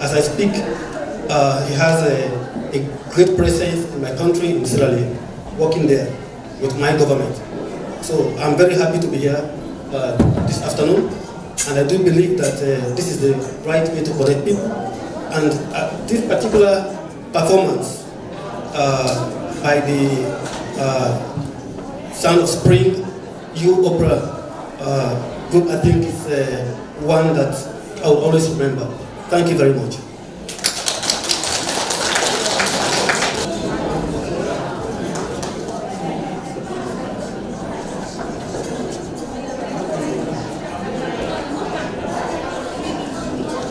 As I speak, he has a great presence in my country, in Sierra Leone, working there with my government. So I'm very happy to be here this afternoon, and I do believe that this is the right way to connect people. And this particular performance by the Sound of Spring Youth Opera group, I think is one that I will always remember. Thank you very much.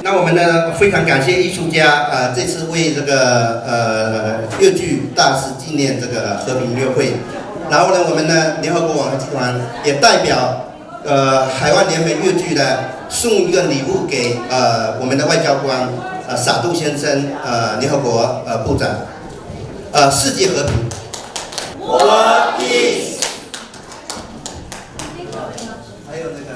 那我们呢非常感谢艺术家这次为这个粤剧大使纪念这个和平音乐会，然后呢我们呢联合国网合集团也代表海外联美粤剧呢送一个礼物给我们的外交官傻杜先生联合国部长世界和平。World peace。还有那个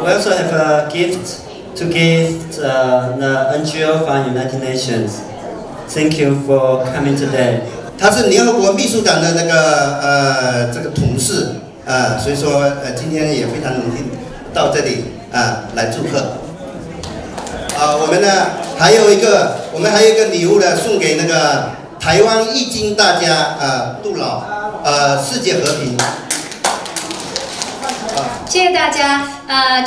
we also have a gift to give the NGO from United Nations. Thank you for coming today. 他是联合国秘书长的那个这个同事所以说今天也非常荣幸到这里来祝贺。我们还有一个礼物呢送给那个台湾易经大家杜老，世界和平。谢谢大家。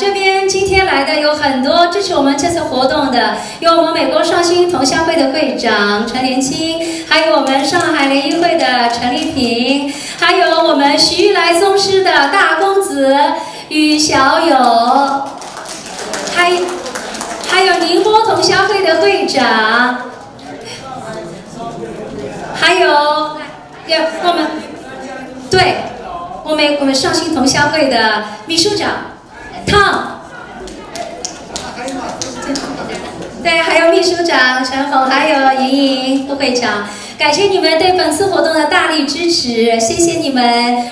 这边今天来的有很多支持我们这次活动的，有我们美国绍兴同乡会的会长陈连清，还有我们上海联谊会的陈丽萍，还有我们徐玉来宗师的大公子于小友，还有宁波同乡会的会长，还有我们对。我们绍兴同乡会的秘书长汤，对，还有秘书长陈红，还有莹莹副会长，感谢你们对本次活动的大力支持，谢谢你们。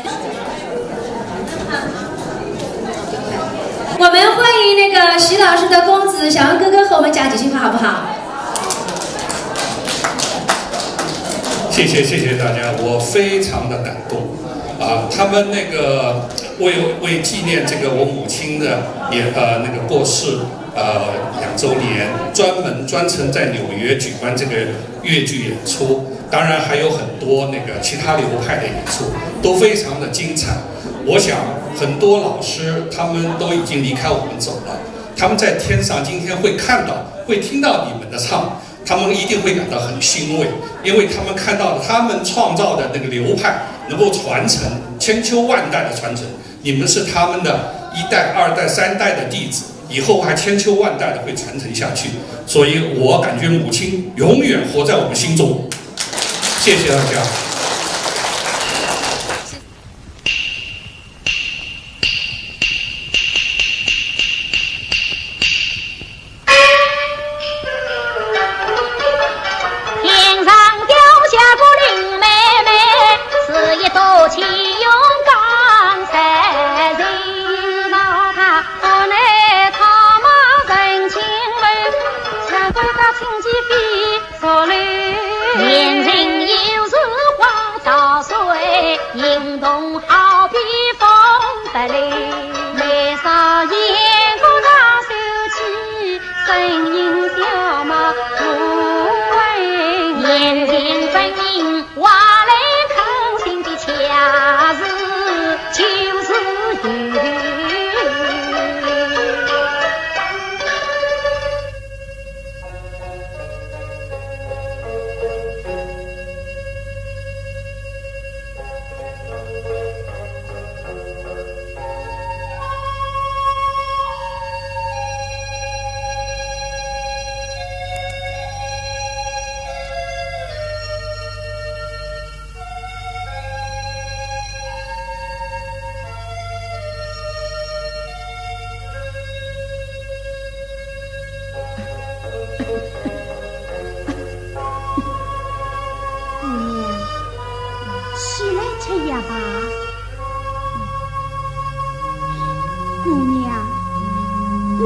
我们欢迎那个徐老师的公子小恩哥哥和我们讲几句话，好不好？谢谢大家，我非常的感动。他们那个为纪念这个我母亲的那个过世2周年，专程在纽约举办这个粤剧演出，当然还有很多那个其他流派的演出，都非常的精彩。我想很多老师他们都已经离开我们走了，他们在天上今天会看到、会听到你们的唱。他们一定会感到很欣慰，因为他们看到他们创造的那个流派能够传承千秋万代的传承，你们是他们的1代、2代、3代的弟子，以后还千秋万代的会传承下去。所以我感觉母亲永远活在我们心中。谢谢大家。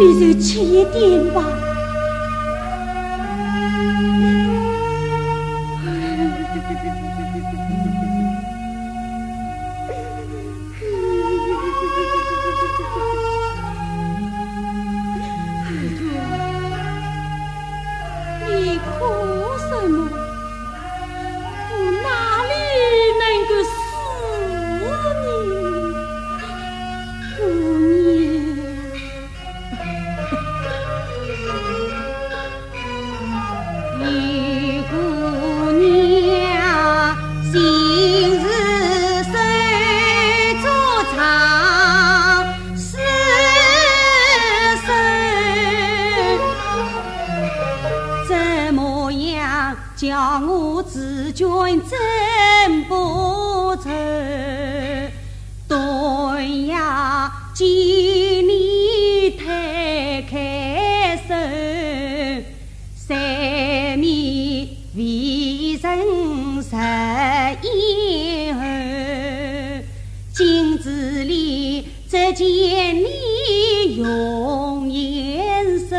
你就吃一点吧。你哭什么？我哪里能够死你？姑娘，李姑娘，今日谁做长世生？怎么样叫我自君真不成？对呀，见你摊开手，三面为人实言后，镜子里只见你容颜瘦，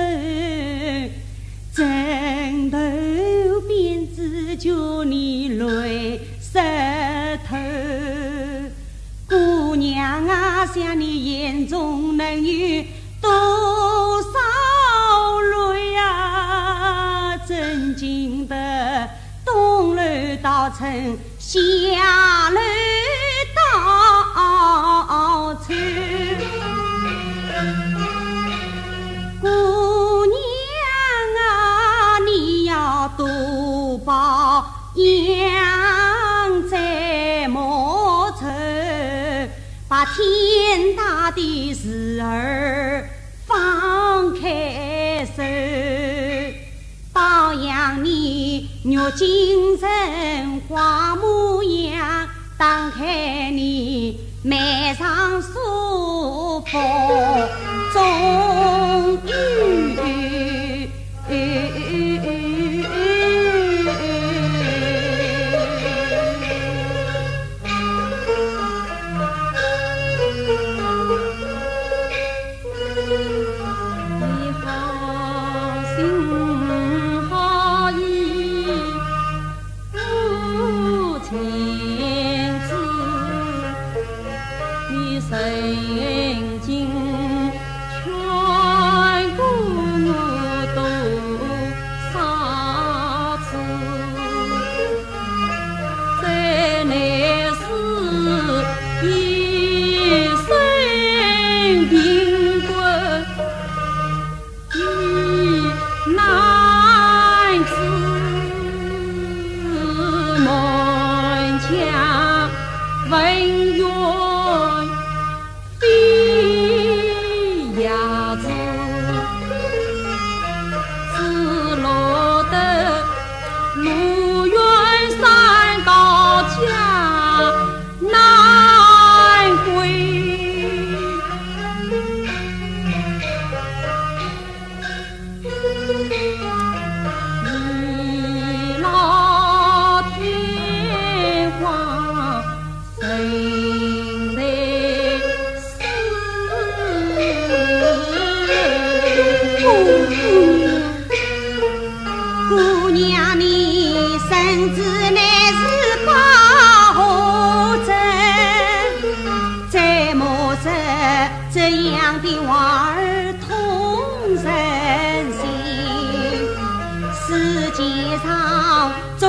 枕头边只叫你泪湿透。姑娘啊，想你眼中能有多少泪啊？真经得东楼造成下楼到处。姑娘啊，你要多保养在莫愁，把天大的事儿放开手，保养你肉精神花模样，打开你满上舒服，终于你好心好意不情字，你曾经劝过我多少次，在那时一生平棍一男子满腔文愿飞鸭子，只落得路远山高家难归。你老天荒谁在姑娘你身子乃是保证，再莫着这样的娃儿同人心，世界上总